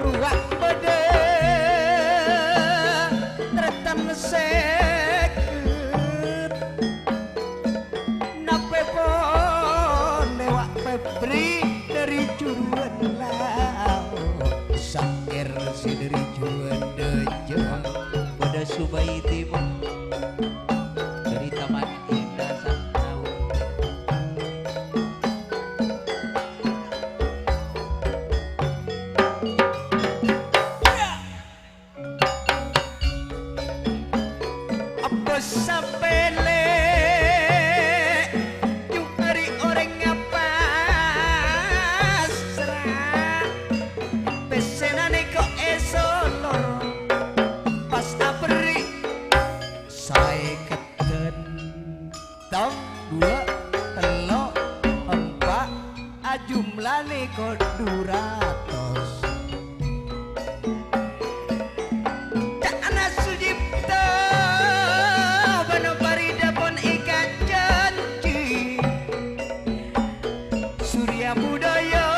ruak bede tretan seket nape pon lewat pebri dari curuan lau sakir si dari curuan dejang pada subai timur dari taman indah saknau apa sapele juhari orang apa serah pesenane kok esolor pas aperi saya keten tong dua telok empat jumlane kok 200 cak anak Sujipto bano parida pon ikan janji surya budaya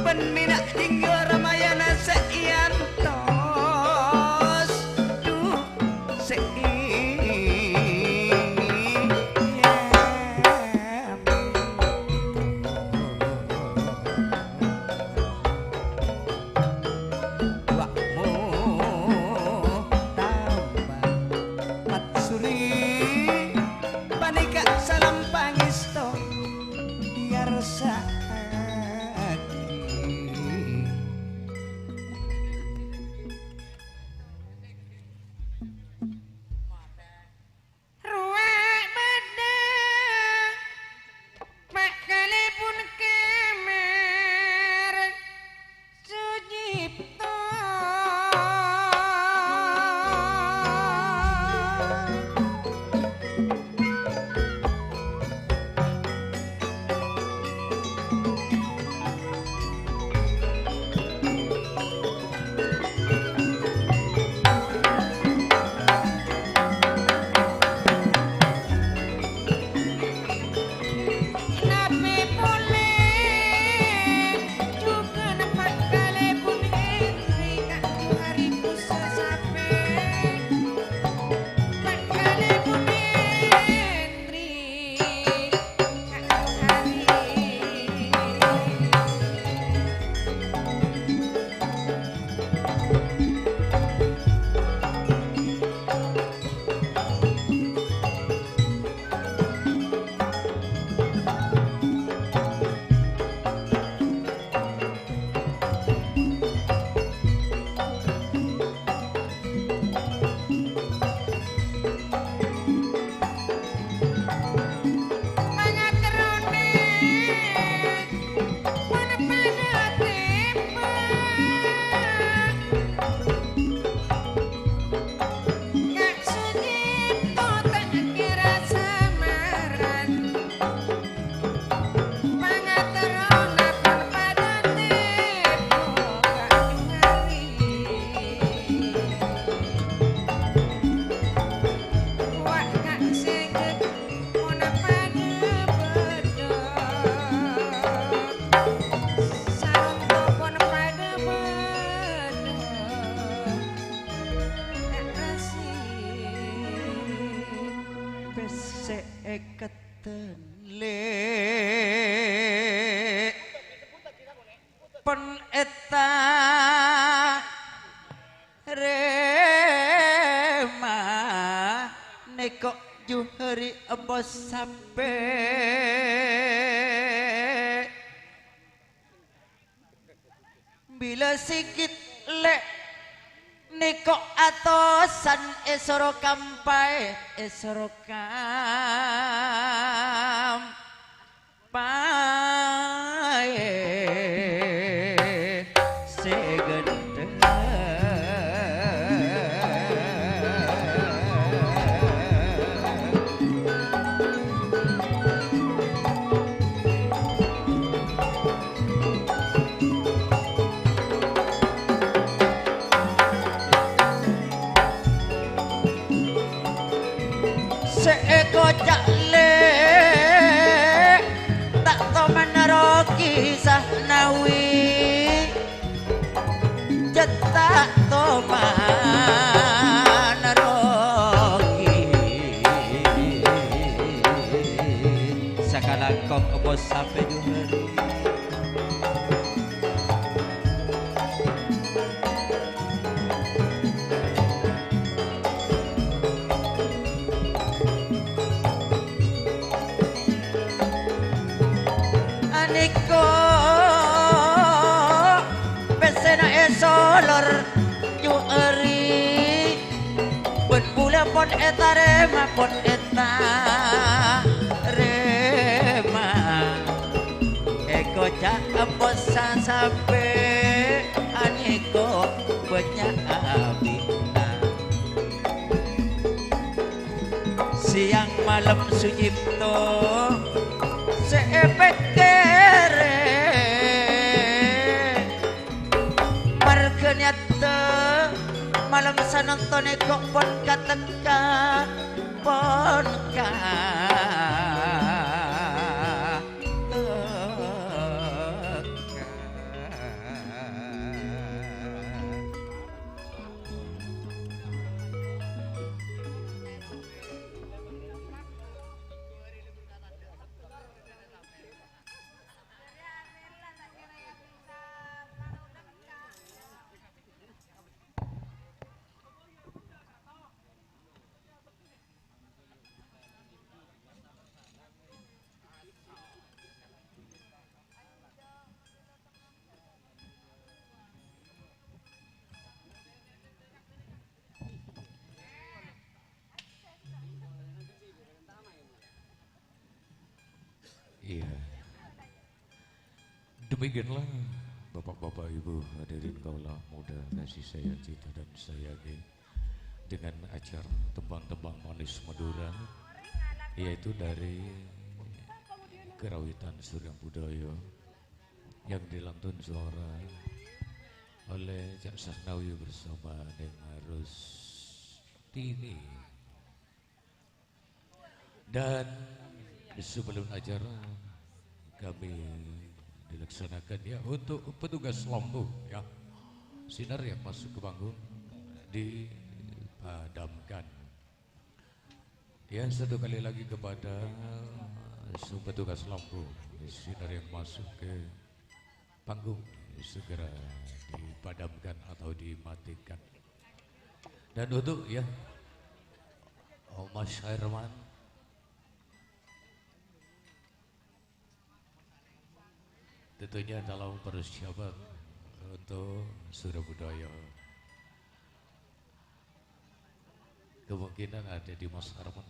ben minak tinggal ramayana seiantos duh pesek ketele pen eta rema neko juhari bos sampe bila sikit lek niko atosan esoro kampai esoro kampai segede seeko cakle tak to menero kisah nawi cetak to meneroki sakala kok bos sampai juhari Niko pesena esolor juhari ben bula pon eta rema eko cak bosa sampe aniko banyak abina siang malam sujipto seepek kere markenyata malam sanonton kok pon kateka pon ka Iya. Demikianlah Bapak-bapak Ibu hadirin kaulah muda kasih saya cinta dan sayangi dengan acara tembang-tembang manis Madura yaitu dari Kerawitan Surya Budaya yang dilantun suara oleh Cak Sarnawi bersama dengan Rustini. Dan sebelum acara kami dilaksanakan ya untuk petugas lampu ya sinar yang masuk ke panggung dipadamkan ya satu kali lagi kepada petugas lampu sinar yang masuk ke panggung segera dipadamkan atau dimatikan dan untuk ya Mas Herman tentunya dalam persiapan untuk Surya Budaya kemungkinan ada di Mas Arman.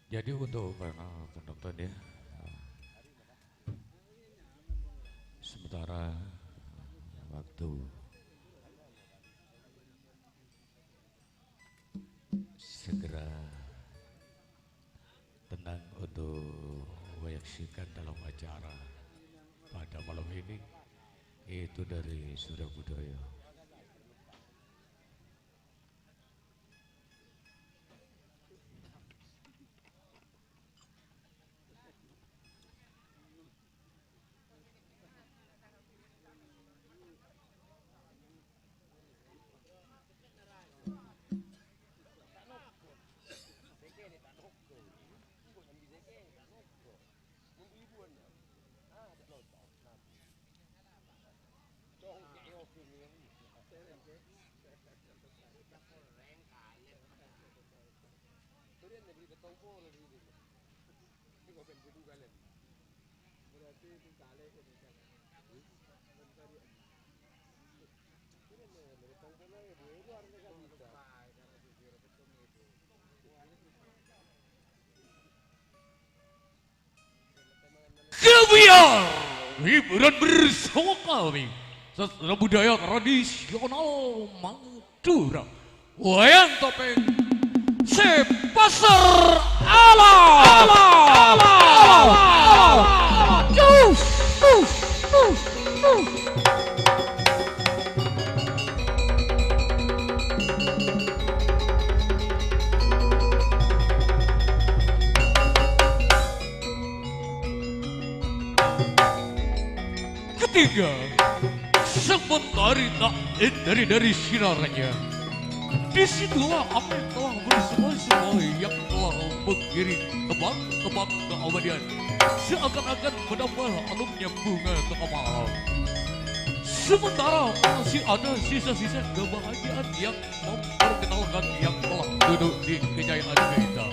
Jadi untuk para penonton ya, sementara waktu segera tenang untuk menyaksikan dalam acara pada malam ini, itu dari Surya Budaya. Kebiar hiburan bersama kami sastra budaya tradisional Madura, wayang topeng Sepasar Alam. Ketiga, sementari tak dari sinarnya, disitulah apa yang telah bersama-sama yang telah mengiring tebak-tebak keabadian, seakan-akan menambah alumnya bunga tengah malam. Sementara masih ada sisa-sisa kebahagiaan yang memperkenalkan yang telah duduk di kejayaan kita.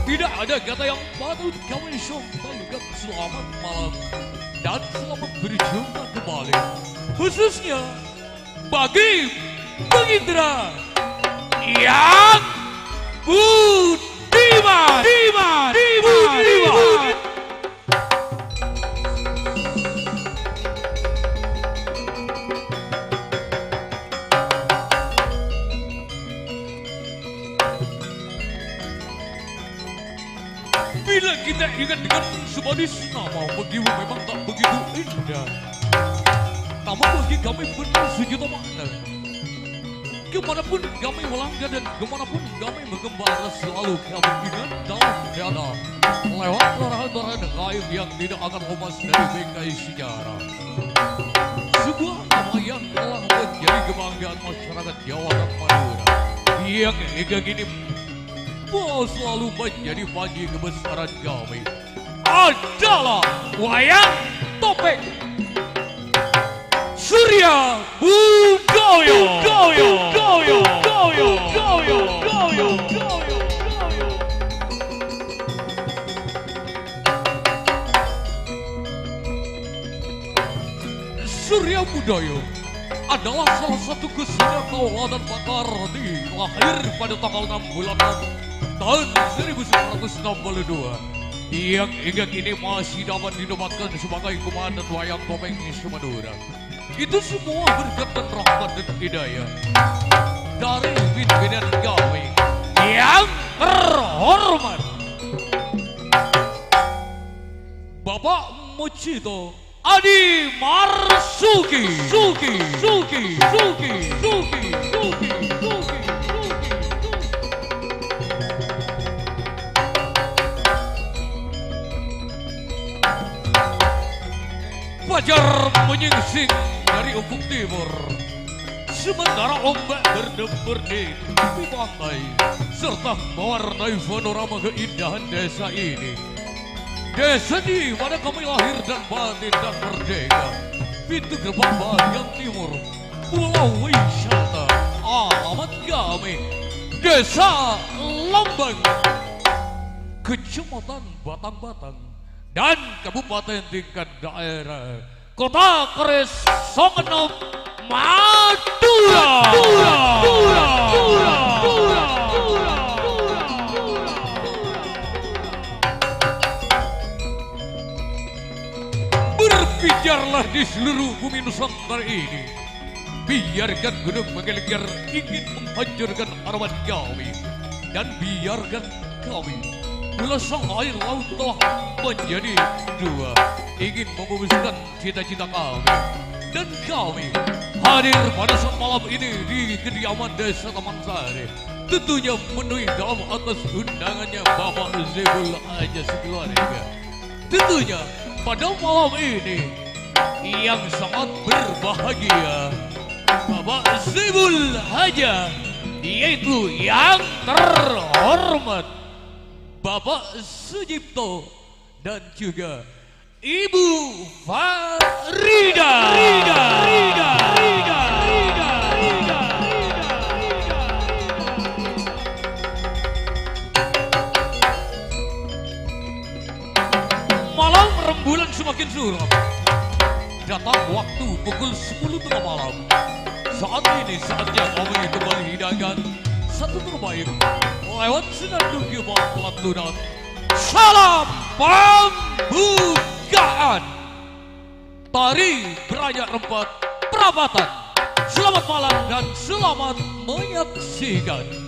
Tidak ada kata yang patut kami sampaikan selamat malam dan selamat berjumpa kembali, khususnya bagi penginderaan yang budiman. Bila kita ingat dengan sebaris nama bagimu memang tak begitu indah, namun bagi kami benar sejuta makna. Kemanapun kami melangkah dan kemanapun kami mengembara, selalu kami ingat dalam dada lewat torahan-torahan gaib yang tidak akan lepas dari bingkai sejarah. Sebuah nama yang telah menjadi kebanggaan masyarakat Jawa dan Madura, yang hingga kini selalu menjadi panji kebesaran kami, adalah wayang topeng Surya Budaya. Surya Budaya adalah salah satu kesenian tauladan bakar lahir pada tanggal 6 bulan tahun 1962 yang hingga kini masih dapat dinobatkan sebagai komandan wayang topeng Madura. Itu semua berkat dan rahmat dan hidayah dari pimpinan kami yang terhormat Bapak Mucito Adi Marsuki. Fajar menyingsing dari ufuk timur, sementara ombak berdempur di tepi pantai serta mewarnai panorama keindahan desa ini. Desa di mana kami lahir dan batin dan merdeka. Pintu gerbang bagian timur, Pulau Wisata. Alamat kami, Desa Lambang, Kecamatan Batang-Batang, dan Kabupaten tingkat daerah Kota Keris Songenop, Madura. Berpijarlah di seluruh bumi Nusantara ini. Biarkan gunung menggelegar ingin menghancurkan harapan kami, dan biarkan kami belasang air laut telah menjadi dua, ingin memutuskan cita-cita kami, dan kami hadir pada saat malam ini di kediaman Desa Taman Sari, tentunya memenuhi dalam atas undangannya Bapak Zebul Haja sekeluarga. Tentunya pada malam ini yang sangat berbahagia, Bapak Zebul Haja, yaitu yang terhormat Bapak Sujipto dan juga Ibu Farida. Malam rembulan semakin suram. Datang waktu pukul 10 tengah malam. Saat ini saatnya kami kembali hidangkan satu terbaik lewat senandung gimbal pelantunan. Salam pembukaan tari Beranyak Rempat Perapatan. Selamat malam dan selamat menyaksikan.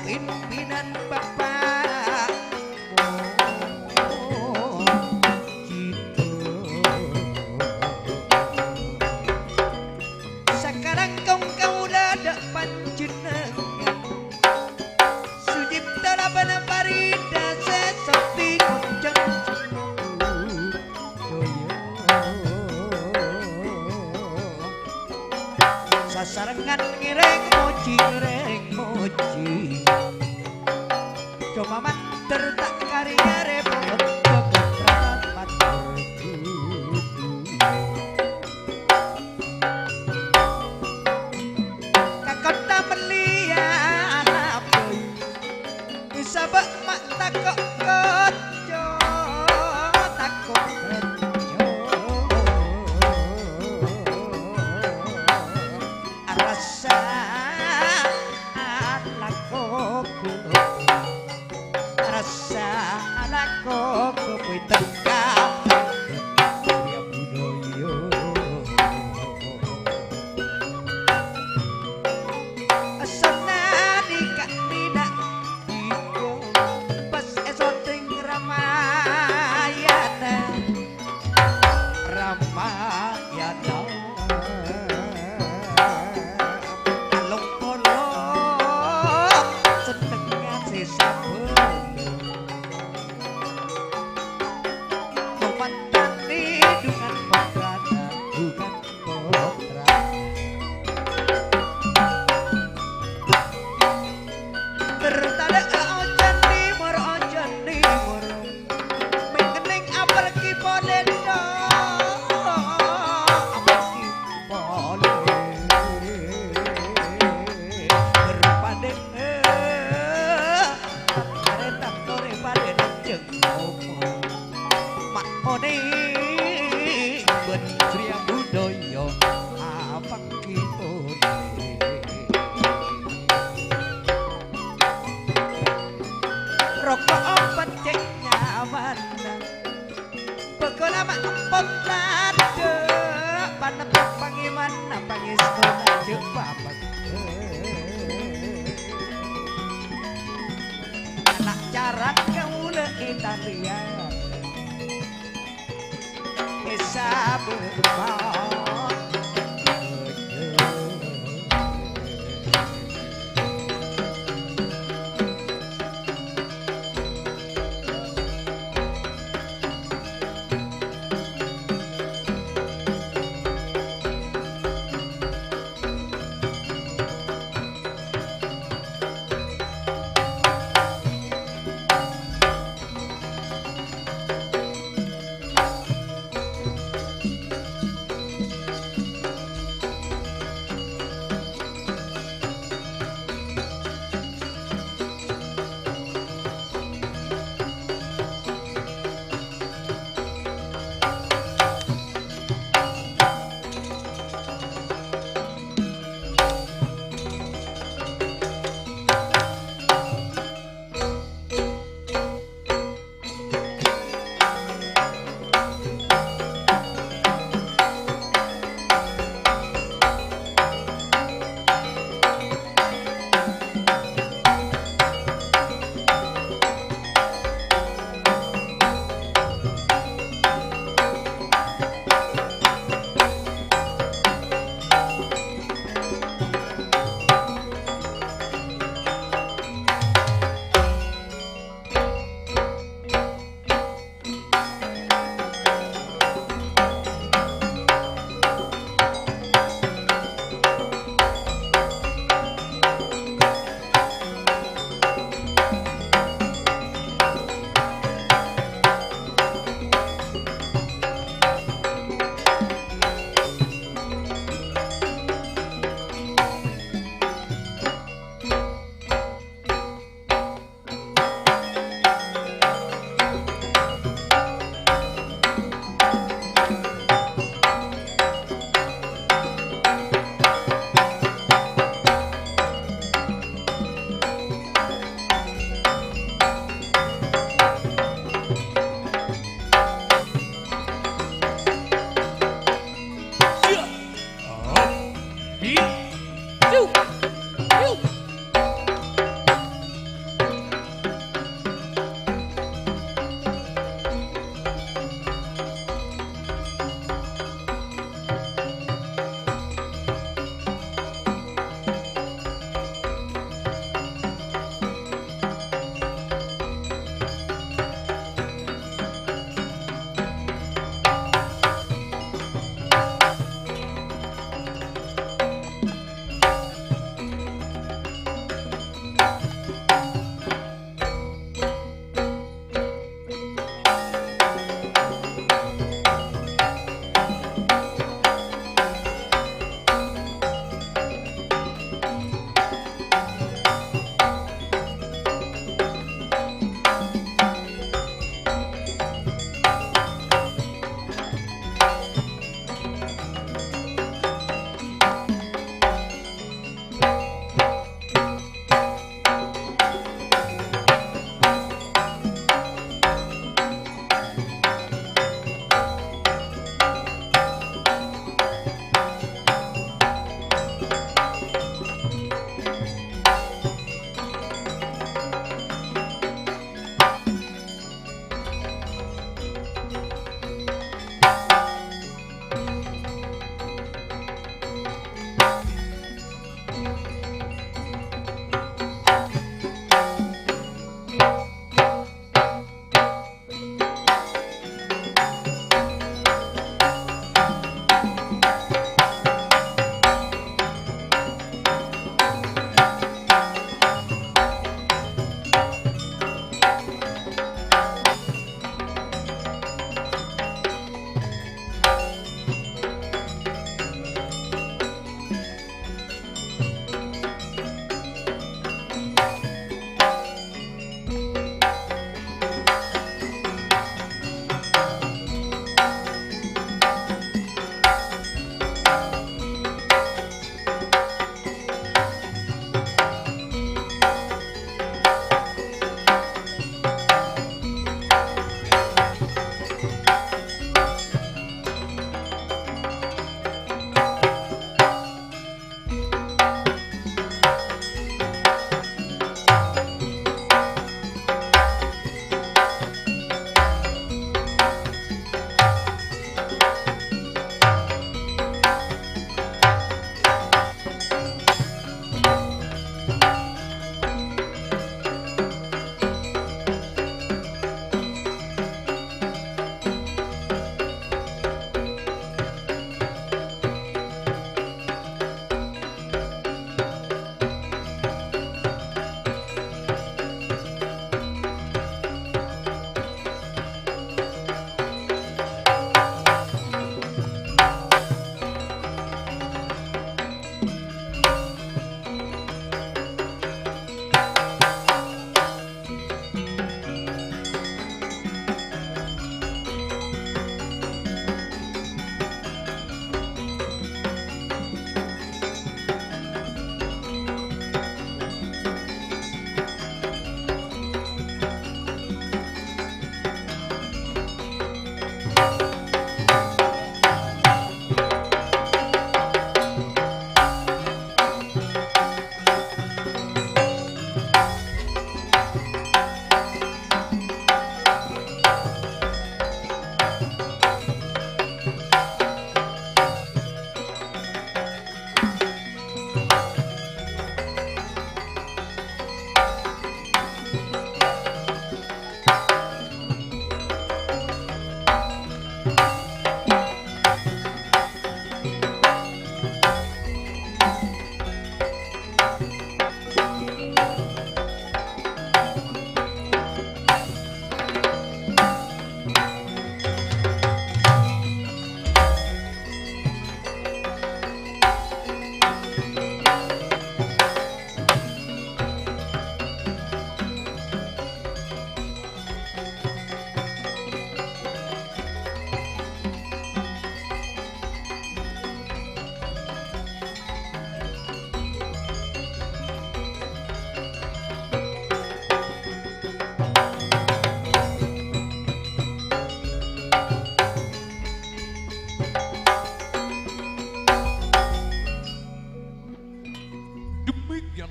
pimpinan bapak sekarang kau udah ada panjenengan sujipta labana parida sesepi kuncang sasarengan ngireng moji coba mater tak karya repot kebetulan mater kakota melian apa sabak mak takok koco takok rasa anakku kuwi tengkap ya budaya asanani kak tidak iku pas esoting ramayana alung polo setengah sisa rokok obat cek nyaman begola mak empot lade panet pangimana pangistuna jeung bapak anak carat kaula italian esa berbau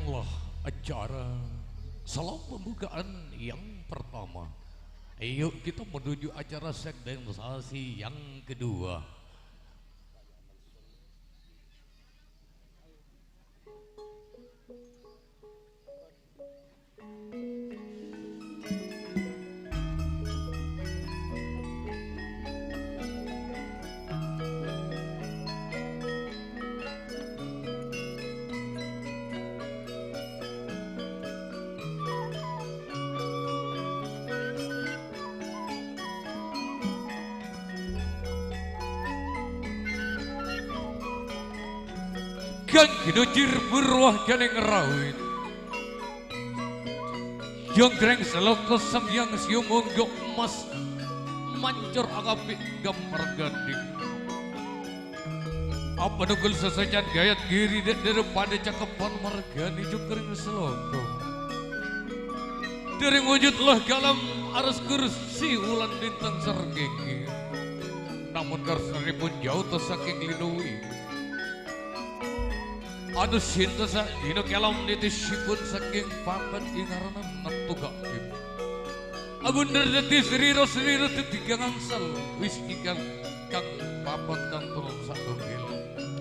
Demikianlah acara salam pembukaan yang pertama. Ayo kita menuju acara sekdensasi yang kedua. Kang kinujir berwah kaneng rawit yang greng seloko samyang siung onggok emas mancor agapit gambar gading apa nugul sesajan gayat giri daripada cakapan margani jungkering seloko dari wujudlah galam aras kursi ulan dintang sergegi namun karsari pun jauh tersaking linui anu sinta sa dino kelam nitisipun saking papan ingaranan natugakim abunder dati seriro titigang angsal wis ikang kang papan kang turun sa dongil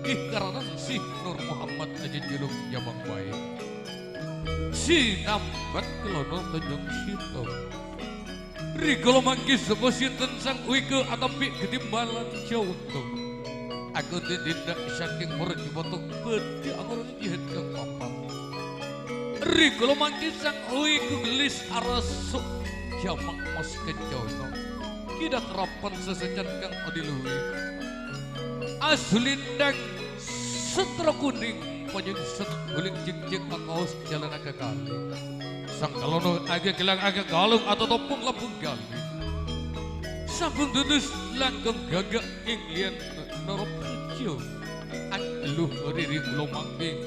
ingaranan si Nur Muhammad aja jeluk jabang baik si nambat kelono tanjung sito rigolo manggis sebuah sinten sang uike atapi ketimbalan jauh aku tidak saking merjibotok beti anggaran jihad kang papan rigolo mangkisang ui kugelis arasuk jamak mas kejono tidak terapan sesejan kang odilui asulindang setra kuning panjang setuling jik akaus jalan agak kali sang kalono agak gelang agak galung atau topung lapung gali sambung dudus langgeng gagak inglian norop hijau aluh riri lomangking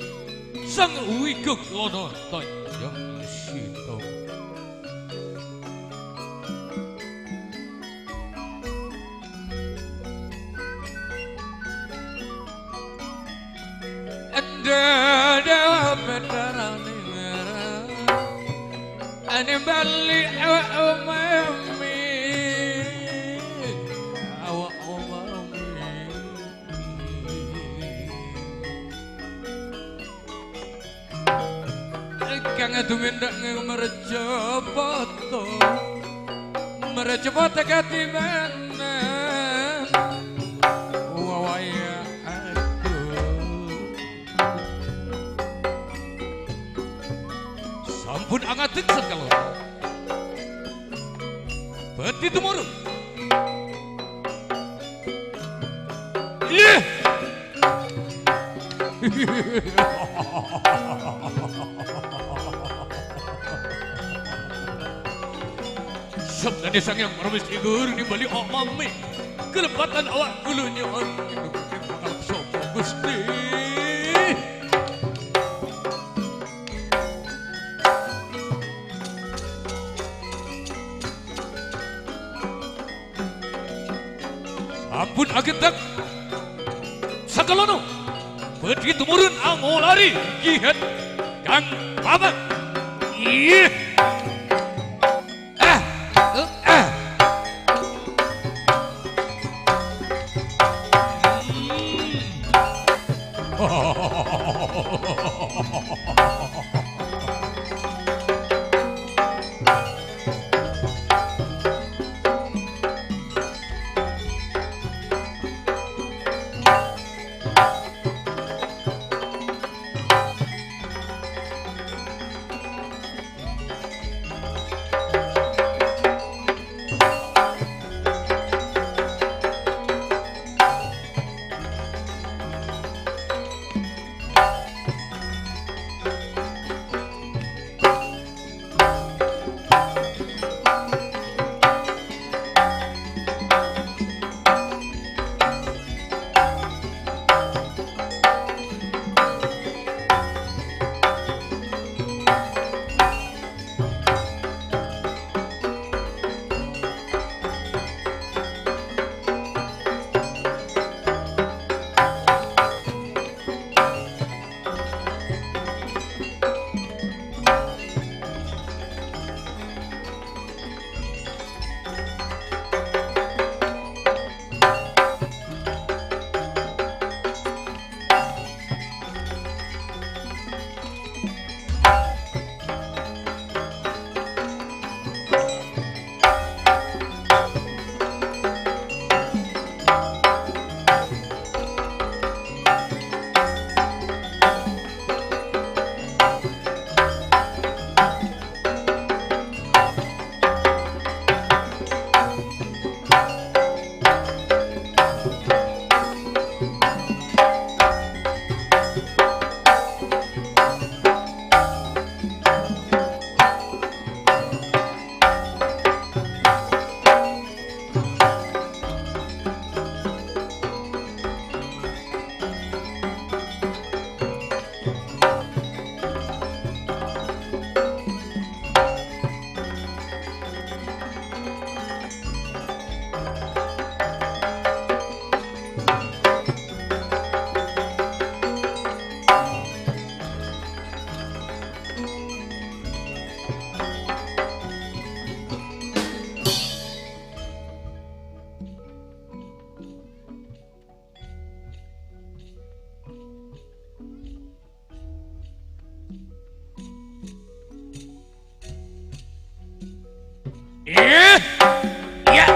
sang wikuk lono tanjang sito ada betarani merah ane bali mami kang tumindak merecepot katibanan wawaya aku sampun angatik sekalo beti tumurun iya sabda sang yang permis tigur di bali omami kelepatan awak gulunya itu bikin bakal sopo gusti ampun agentak sakalono begitu murun angol lari jihad kang paman iya Eh, ya.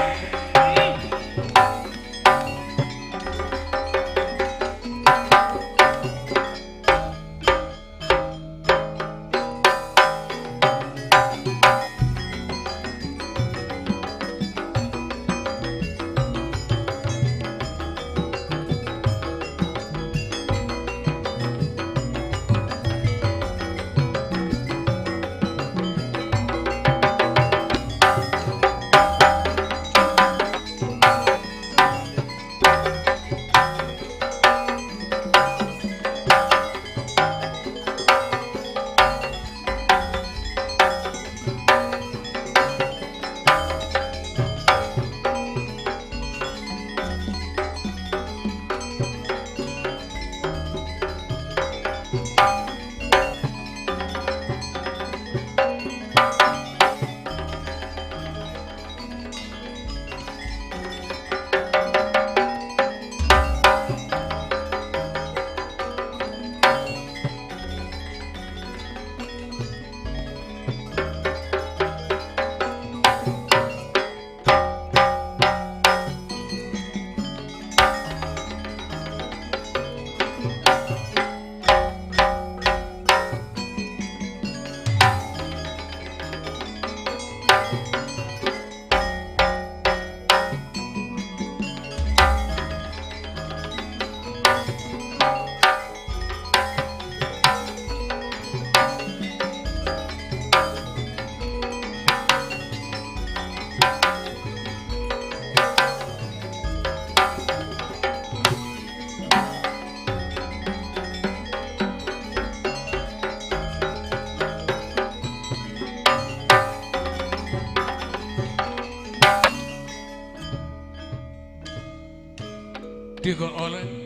Diko oleh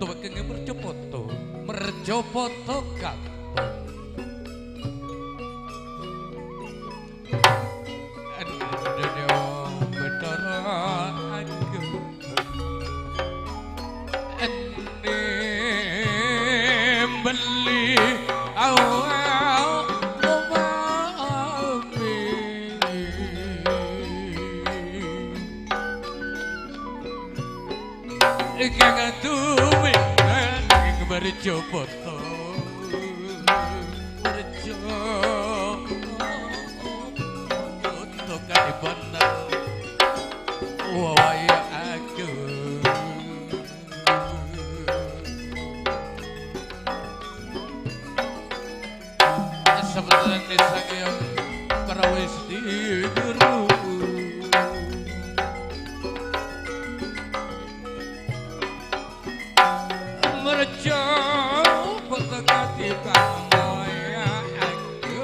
tuwekenge merjopoto kapan aduh betara aku beli awal Kang tuwi ing berjopoto berjopoto kadipanan waya aku sebenarnya saya perawis di guru merjo petekati kamoya aku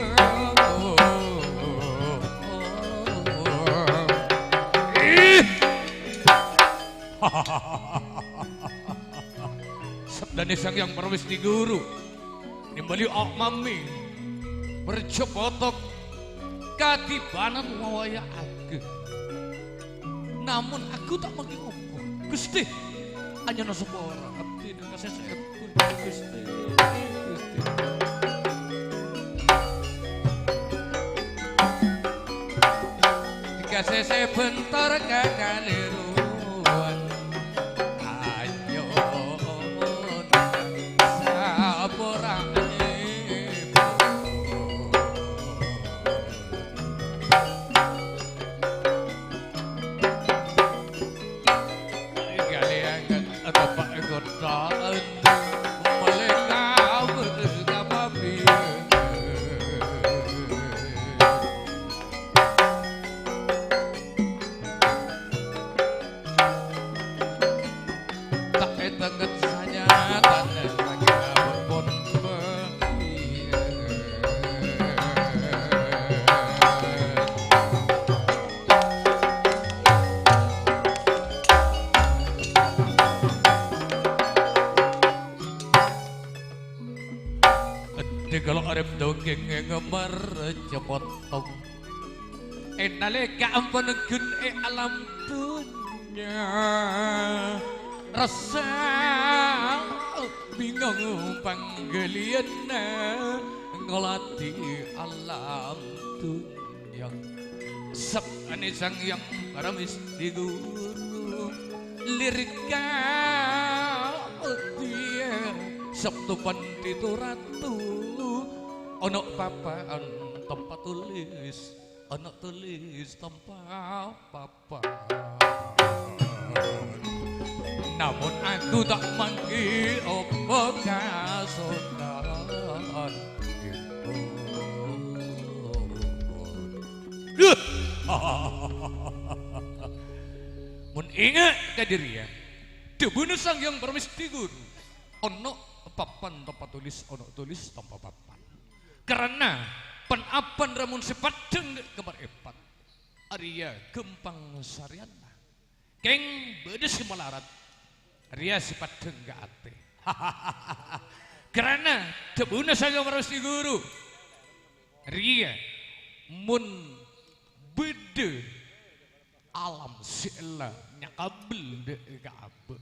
sabdane sang yang perwis di guru nimbali ok mami merjo potok katibanan waya aku namun aku tak mungkin ngomong Gusti hanya nasa ora abdi dengan sesepku Gusti dikasih sebentar kekaliruan ayo saborane kalau arep dongeng ngemar cepotong nalika ampun gun alam dunya rasa bingung panggalian ngolati alam dunya Sep ane sang yang paramis di guru lirika dia Sabtu Pandito Ratu ono papaan tempat tulis ono tulis tempat papa namun aku tak manggil opo kasonan mun ingat ka diri ya debuna sang yang permesti guru ono papan tempat tulis ono tulis tanpa papan karena penapan ramun sepadeng kemar epat Arya gempang sariana keng bedes kemalarat Arya sepadeng gak ate karena debuna sang yang permesti guru Arya mun bede alam sila nyakabel de gabe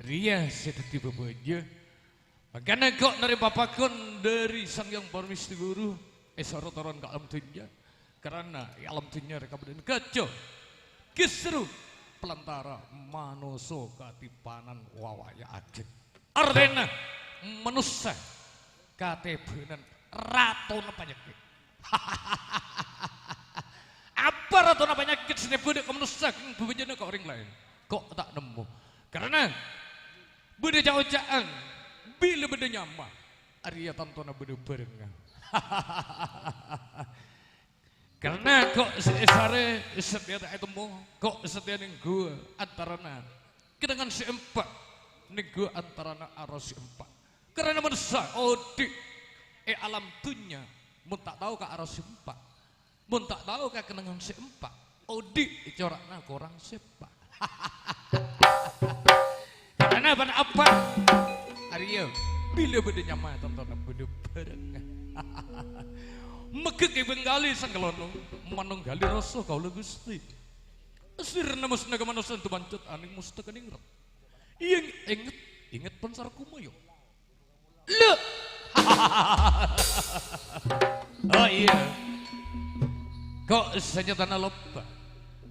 ria sedeti bebeja makanya kok nari papakon dari sang yang permisi guru sorot-soron ke alam dunia karena alam dunia mereka berdua kacau kisru pelantara manusia katipanan wawaya aja artena manusia katipanan ratu penyakit apa ratu penyakit sini budak manusia bebejana ke orang lain kok tak nemu karena budak jauh-jauhan bila beda nyama Arya tantona beda berengang karena kok sare setia tak temu kok setia ning gua antarana dengan si empat ning gua antarana aros si empat karena manusia odik alam dunia mun tak tahu ke aros si empat mun tak tahu ke kenangan si empat odik corakna korang sepak karena pada apa Arya bila beda nyama tantona beda berengang megek Benggali sang kelono manunggali rasa kau Gusti sirna musna ke manusia tu bancet aning musta kening rep yang inget pensar kumayo le oh iya kok saja tanah loba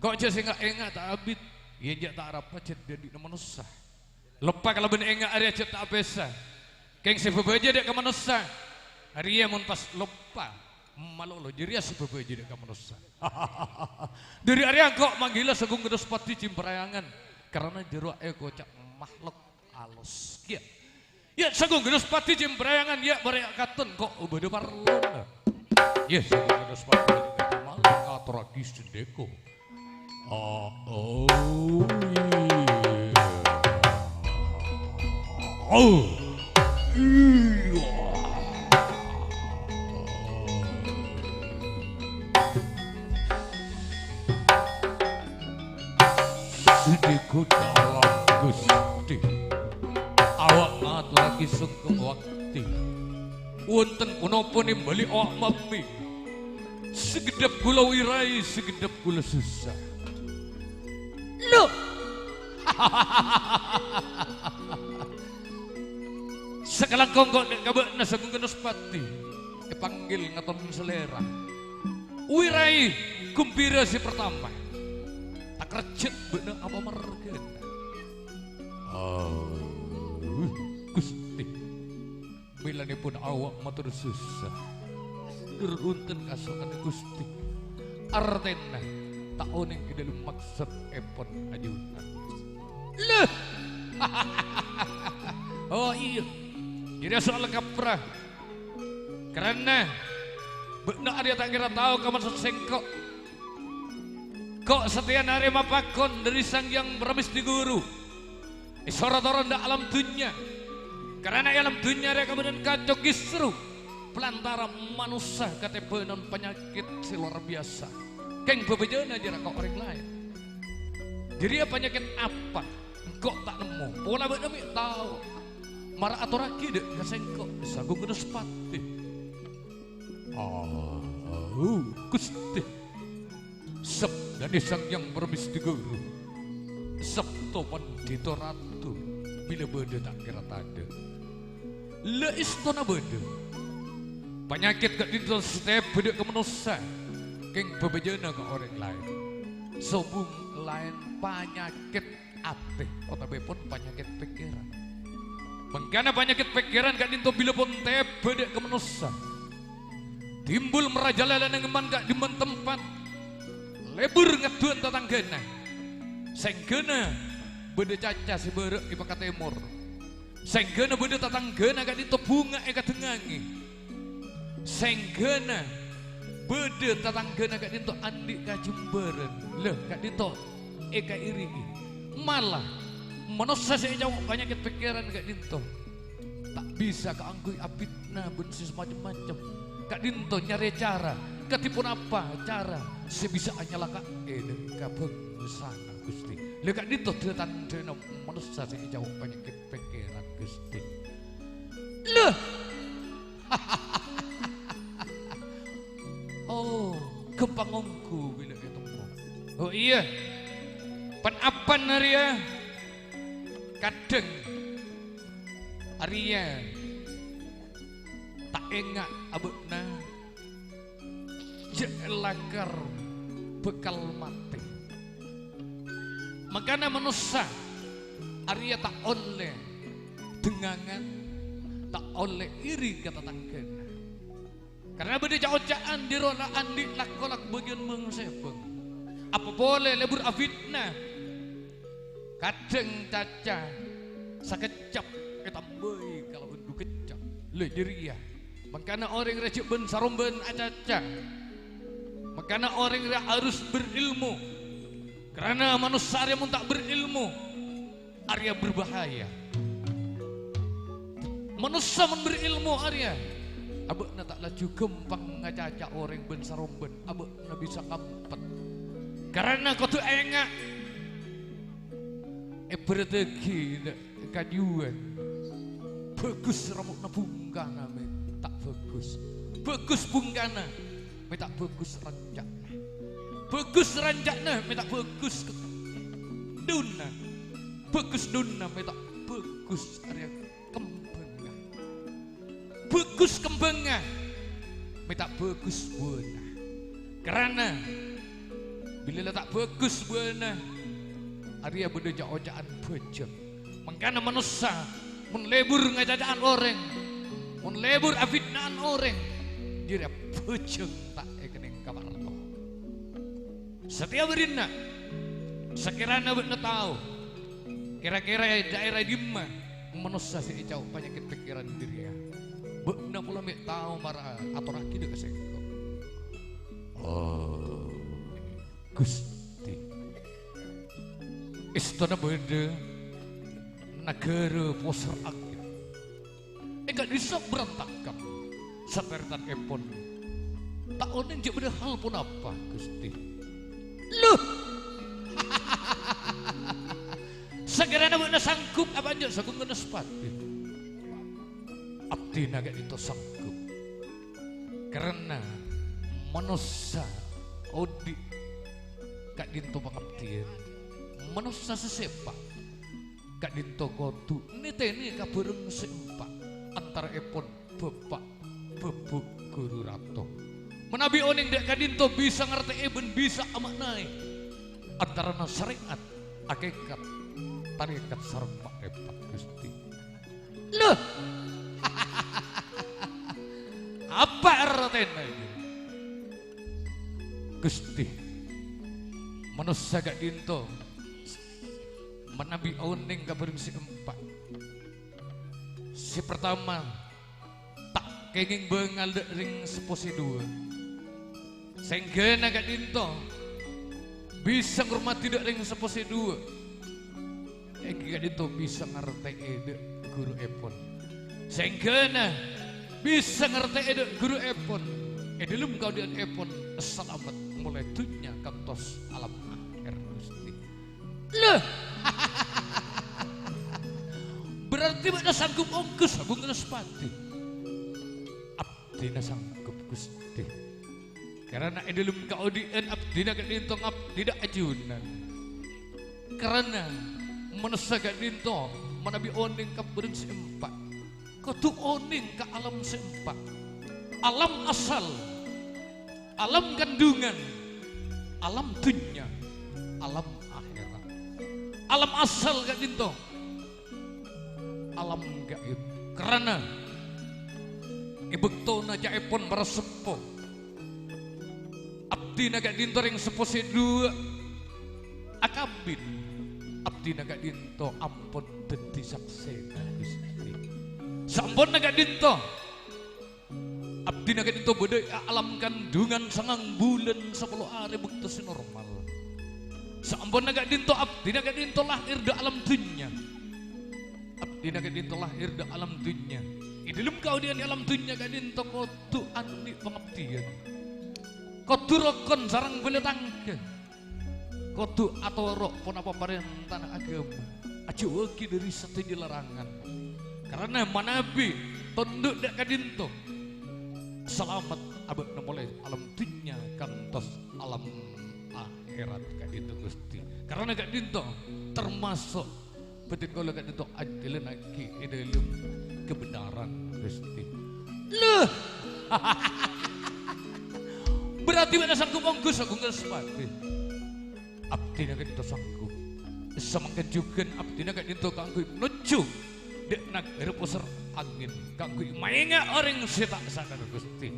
kok aja sih enggak tak abit iya aja tak harap aja jadi manusia lupa kalau bener enggak area aja tak biasa keng sebab aja dek ke manusia Arya mun pas lupa malu lo jadi sebab aja dek ke manusia dari Arya kok manggila segung gedus pati cimperayangan karena jeru kocak makhluk alus kia ya segung gedus pati cimperayangan ya barek katen kok beda parlon ya segung gedus pati makhluk atragis deko oh yeah. Oh iya sedikit dalam Gusti awak ngat lagi sugeng wakti wonten punapa nimbali awak mami segedap kula wirai segedap kula susah loh sekarang kongkok kabekna sagung Genospati dipanggil ngaton selera wirai kumpira si pertama tak kerjet bener apa mergen Gusti bilane pun awak matur susah durunten kasokan Gusti artena tak oning ke dalam maksud epon ajunan leh oh iya jadi soal kaprah karena benar dia tak kira tahu kamu sengkok kok setia narima pakon dari sang yang bermis di guru sorot-sorot di alam dunia karena alam dunia dia kemudian kacau kisru pelantara manusia katepenon penyakit si luar biasa keng bebejana aja kok orang lain jadi penyakit apa kok tak nemu pola benar tahu marah atau lagi dek kasengkok sagung Genospati Gusti sep dari sang yang bermis di guru Sabtu Pandito Ratu bila beda tak kira tanda le istana beda penyakit gak dintel setiap beda ke manusia King bebejana ke orang lain. Sobung lain penyakit ati, otabe pun penyakit pikiran. Mengkana penyakit pikiran gak dinto bila pun tebe dek ke manusia. Timbul merajalela nengeman gak dimen tempat. Lebur ngeduan tetanggana. Senggana beda caca si berek ipaka timur. Senggana beda tetanggana gak dinto bunga eka tengangi. Senggana beda tetanggana gak dinto andik ka Jemberan. Leh gak dinto eka iringi. Malah manusia saya jauh penyakit pikiran gak dinto. Tak bisa keanggui abidna bensis macam-macam. Gak dinto nyari cara. Ketipun apa cara sebisa hanya laka kabungsana Gusti. Lha gak dinto tanda manusia saya jauh penyakit pikiran Gusti. Leh. Oh, kepangongku bila ketemu. Oh iya. Penapan Arya kadang Arya tak enggak abekna jelakar bekal mati. Makanya manusia Arya tak oleh dengangan, tak oleh iri kata tangken. Karena beda jauh-jauhan dirona andik lakolak bagian mengsebeng. Apa boleh lebur afidna kadang caca sakecap ketambai kalau bendu kecap le jeria. Makanya orang recep ben saromben acaca. Makanya orang harus berilmu. Karena manusia yang tak berilmu Arya berbahaya. Manusia men berilmu Arya abekna tak laju gempang ngacaca orang ben saromben abekna bisa kampet. Karena kau tu engak bertegi kajuan bagus rambutna bungkana me tak bagus bungkana me tak bagus rancakna bagus rancakna me tak bagus duna bagus duna me tak bagus area kembangnya bagus kembangnya me tak bagus buana. Karena bila tak bagus buana Arya beda ojaan bejek. Makanya manusia menlebur ngajajaan orang, menlebur afidnaan orang, dia bejek tak ekening kabar Allah. Setiap berina, sekiranya benar tahu, kira-kira daerah dimana manusia si jauh penyakit pikiran diri ya. Benar pula mek tahu marah atau lagi dek kesengkok. Oh, Gusti. Istana beda negara poser akhir. Enggak bisa berantakan sepertan epon. Tak onen je beda hal pun apa Gusti. Loh. Segera nak sanggup apa aja sanggup kena sepati. Abdi naga itu sanggup. Karena manusia odi kak dinto pangabdian. Manusia sesepak kak dinto kotu niteni kabareng seempak antara epon bapak bebuk guru rato menabi oning dek kak dinto bisa ngerti eben bisa amaknai antara syariat hakikat tarikat sarpa epat Gusti. Loh apa artinya ini Gusti manusia kak dinto menabi oning kabareng si empat. Si pertama tak kenging bengal ring seposi dua. Senggana gak dinto bisa ngurmati dek ring seposi dua. Gak dinto bisa ngerti ede guru epon. Senggana bisa ngerti ede guru epon. Edelum kau dian epon selamat mulai dunia kantos alam akhir Gusti. Loh berarti mana sanggup ongkos aku ngena sepati abdina sanggup Gusti. Karena edelum kaudien abdina gak dinto tidak ajunan. Karena manusia gak dinto manabi oning kabareng seempat. Kau tu oning ke alam seempat. Alam asal alam kandungan, alam dunya, alam akhirat, alam asal gak dinto, alam gaib. Karena ibektona jaipon marasepo, abdi naga dinto ring sepo sedua, akabin, abdi naga dinto ampun dadi saksena Gusti. Sampun naga dinto, abdi naga dinto bodai alam kandungan sangang bulan 10 hari bukti normal. Sampun naga dinto abdi naga dinto lahir di alam dunya. Abdi naga dinto lahir di alam dunya. Di dalam kau dia di alam dunya naga dinto kotu andi pengabdian. Kotu rokon sarang bela tangke. Kotu atau rok pun apa perintah agama. Aja waki dari satu larangan. Karena manabi tunduk dak kadinto selamat abad mulai alam dunya kantos alam akhirat kadinto Gusti. Karena kadinto termasuk betul kalau kadinto adilan lagi dalam kebenaran Gusti. Loh. Berarti mana sanggup onggus aku nggak sepati. Abdi naga dinto sanggup. Semangka juga abdi naga dinto kanggo nuju. Dek nagara pusar angin kanggo mainga orang setak sadar Gusti.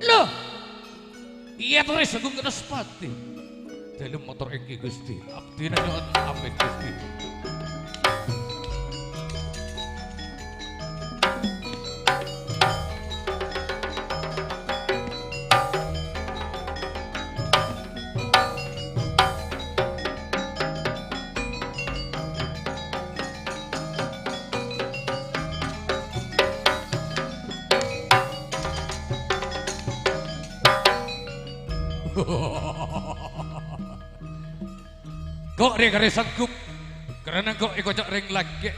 Loh. Iya terus aku kena sepati. Dalam motor engki Gusti. Abdi naga amin Gusti. Kok ring sanggup karena kok ikut ring lagi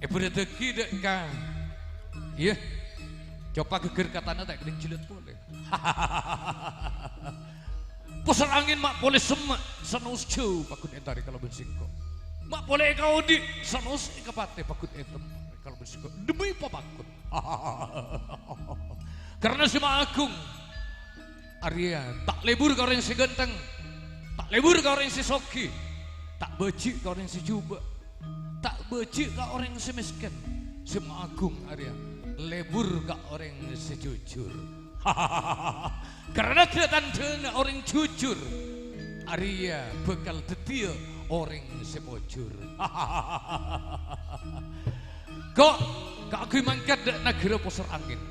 bereteki dek kan iya coba geger katanya tak kering jilat boleh pusat angin mak boleh semak sanus jauh pakut entari kalau bersingko mak boleh kau di sanus ikapate pakut etem kalau bersingko demi apa pakut karena si Mak Agung Arya tak lebur kau yang si ganteng, tak lebur kau yang si soki, tak becik kau yang si juba, tak becik kau orang yang si miskin. Si Mak Agung Arya lebur kau orang yang si jujur. Karena dia tanda orang jujur, Arya bekal detil orang yang si bocor. Kok aku mangkat dek negara pusar angin,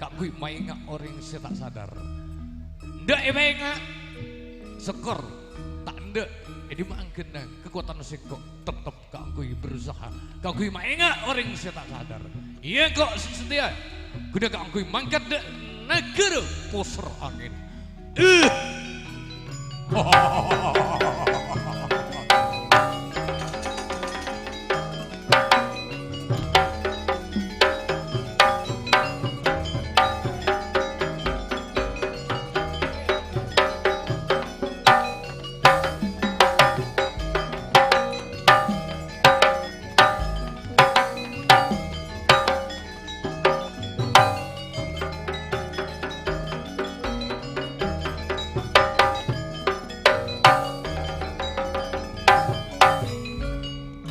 aku mainga orang yang si tak sadar. Ndak emang sekor tak ndak jadi mangkena kekuatan sekok tetap kakui berusaha kakui mainga orang saya tak sadar iya kok setia kuda kakui mangkat dek negara pusar angin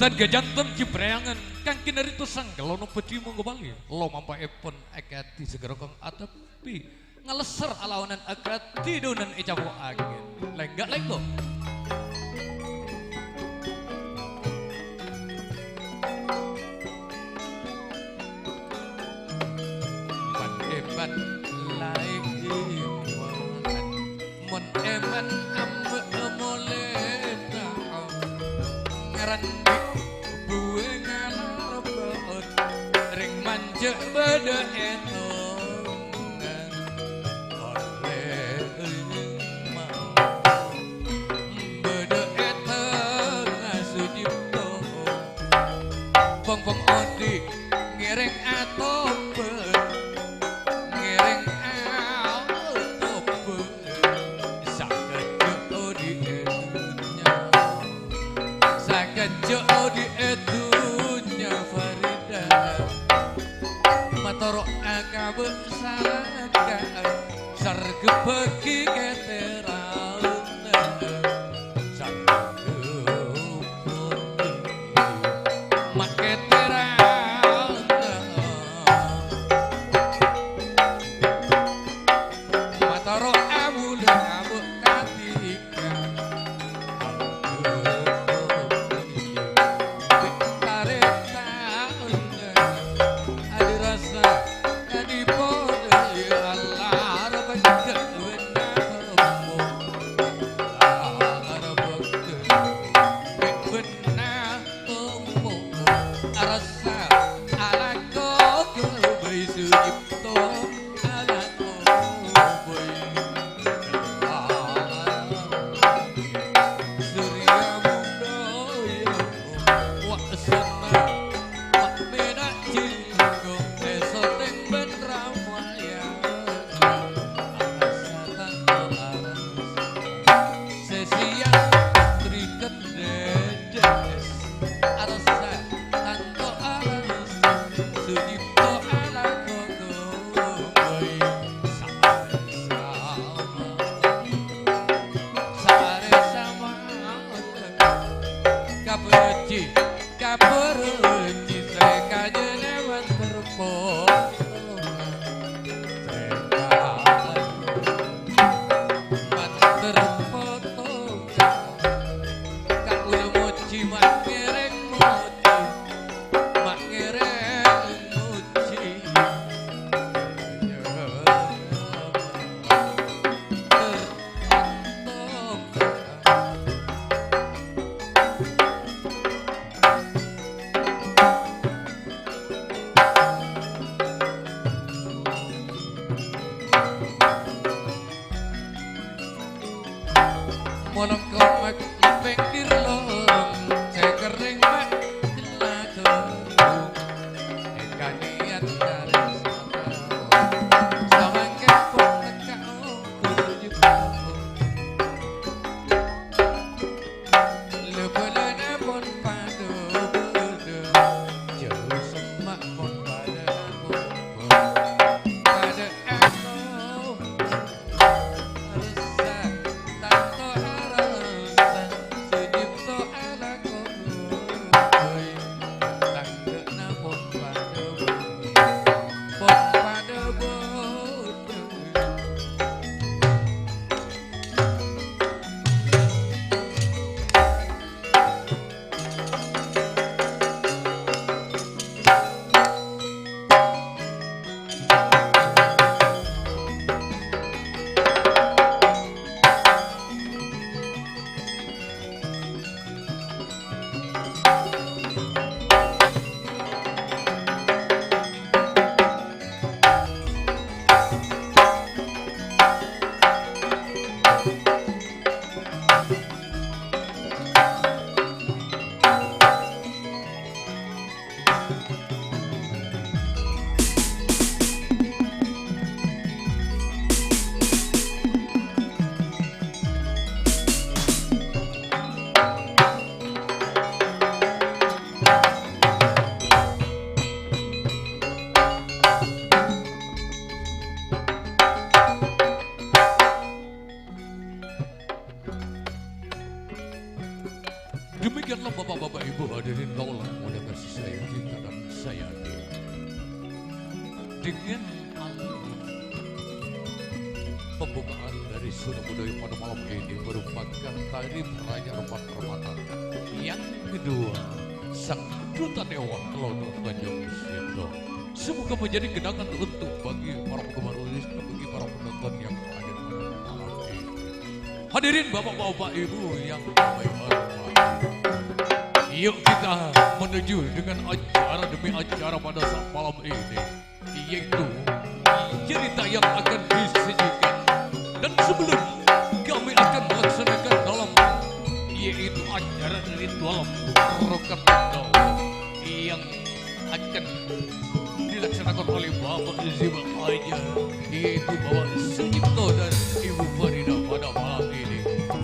dan gajantan cipreangan kang kinari tu sangka lo peti mau kembali lo mampa epon akati segera kong atapi ngaleser alawanan akati donan ecapo angin lenggak lenggo ban eban laik iwan mon eban amme emole ngaran cek beda etongan oleh mau beda etongan sujipto pong odi ngereng atope ngereng atope sakit odi etunya sakit odi etunya Farida Matoro akabe salaka sarga bagi keteraun sarga putih mak keteraun mataro amul abu katika Demikianlah bapak-bapak ibu hadirin kaulah muda kasih saya cinta dan sayangi. Dengan pembukaan dari Sunan Budaya pada malam ini merupakan tari Raja Rempat Permata. Yang kedua, Sang Duta Dewa Lono Tanjung Siendo. Semoga menjadi kenangan untuk bagi para penggemar Wisnu, bagi para penonton yang hadir pada malam ini. Hadirin bapak-bapak ibu yang kami hormati. Yuk kita menuju dengan acara demi acara pada saat malam ini, yaitu cerita yang akan disajikan. Dan sebelum kami akan melaksanakan dalam yaitu acara ritual rokat yang akan dilaksanakan oleh Bapak Zibal Aja, yaitu Bapak Sugito dan Ibu Farida pada malam ini.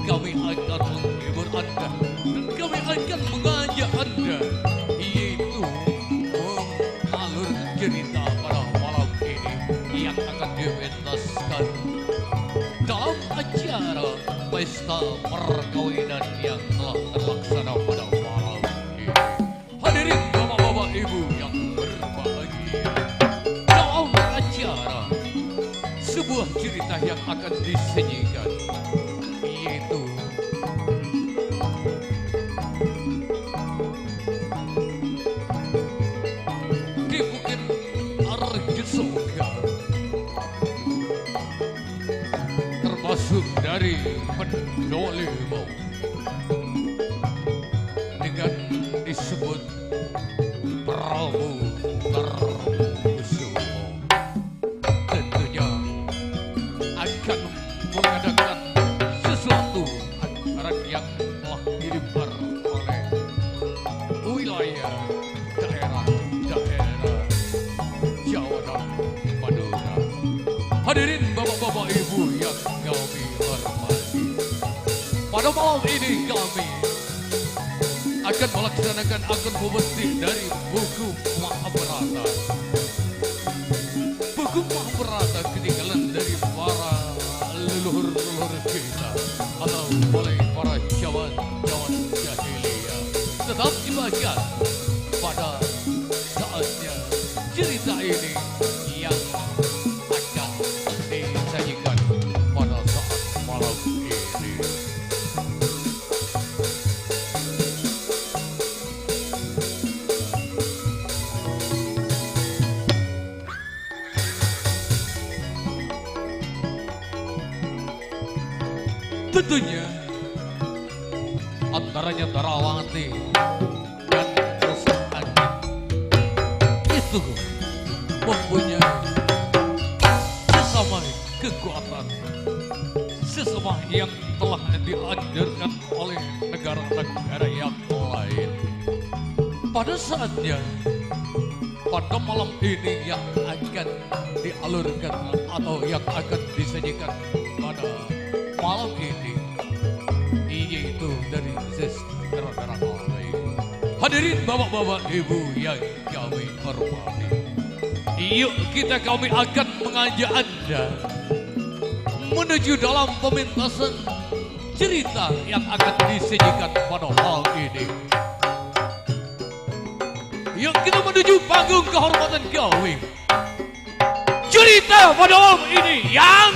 Kami akan menghibur Anda dan kami akan mengajak Anda, yaitu mengalur cerita pada malam ini yang akan dipentaskan pesta perkawinan yang telah terlaksana pada malam ini. Hadirin bapak-bapak ibu yang berbahagia, dalam acara sebuah cerita yang akan disajikan, yaitu di Bukit Arjusoga, termasuk dari Pendolimau dengan disebut Prabu Tarkusumo, tentunya akan mengadakan sesuatu acara yang telah dilimbar oleh wilayah daerah-daerah Jawa dan Madura. Hadirin bapak-bapak ibu yang kami hormati, pada malam ini kami akan melaksanakan akad pemetik dari buku Mahabharata. Buku Mahabharata ketinggalan dari para leluhur-leluhur kita atau oleh para jawan-jawan jahiliyah, tetap dibagikan pada saatnya cerita ini yang akan disajikan pada saat malam ini. Tentunya antaranya Darawati dan Ruslan Angin itu mempunyai sesama kekuatan, sesama yang telah diajarkan oleh negara-negara yang lain. Pada saatnya, pada malam ini yang akan dialurkan atau yang akan disajikan pada malam ini, yaitu dari saudara-saudara kami. Hadirin bapak-bapak ibu yang kami hormati, yuk kami akan mengajak Anda menuju dalam pementasan cerita yang akan disajikan pada malam ini. Yuk kita menuju panggung kehormatan kami. Cerita pada malam ini yang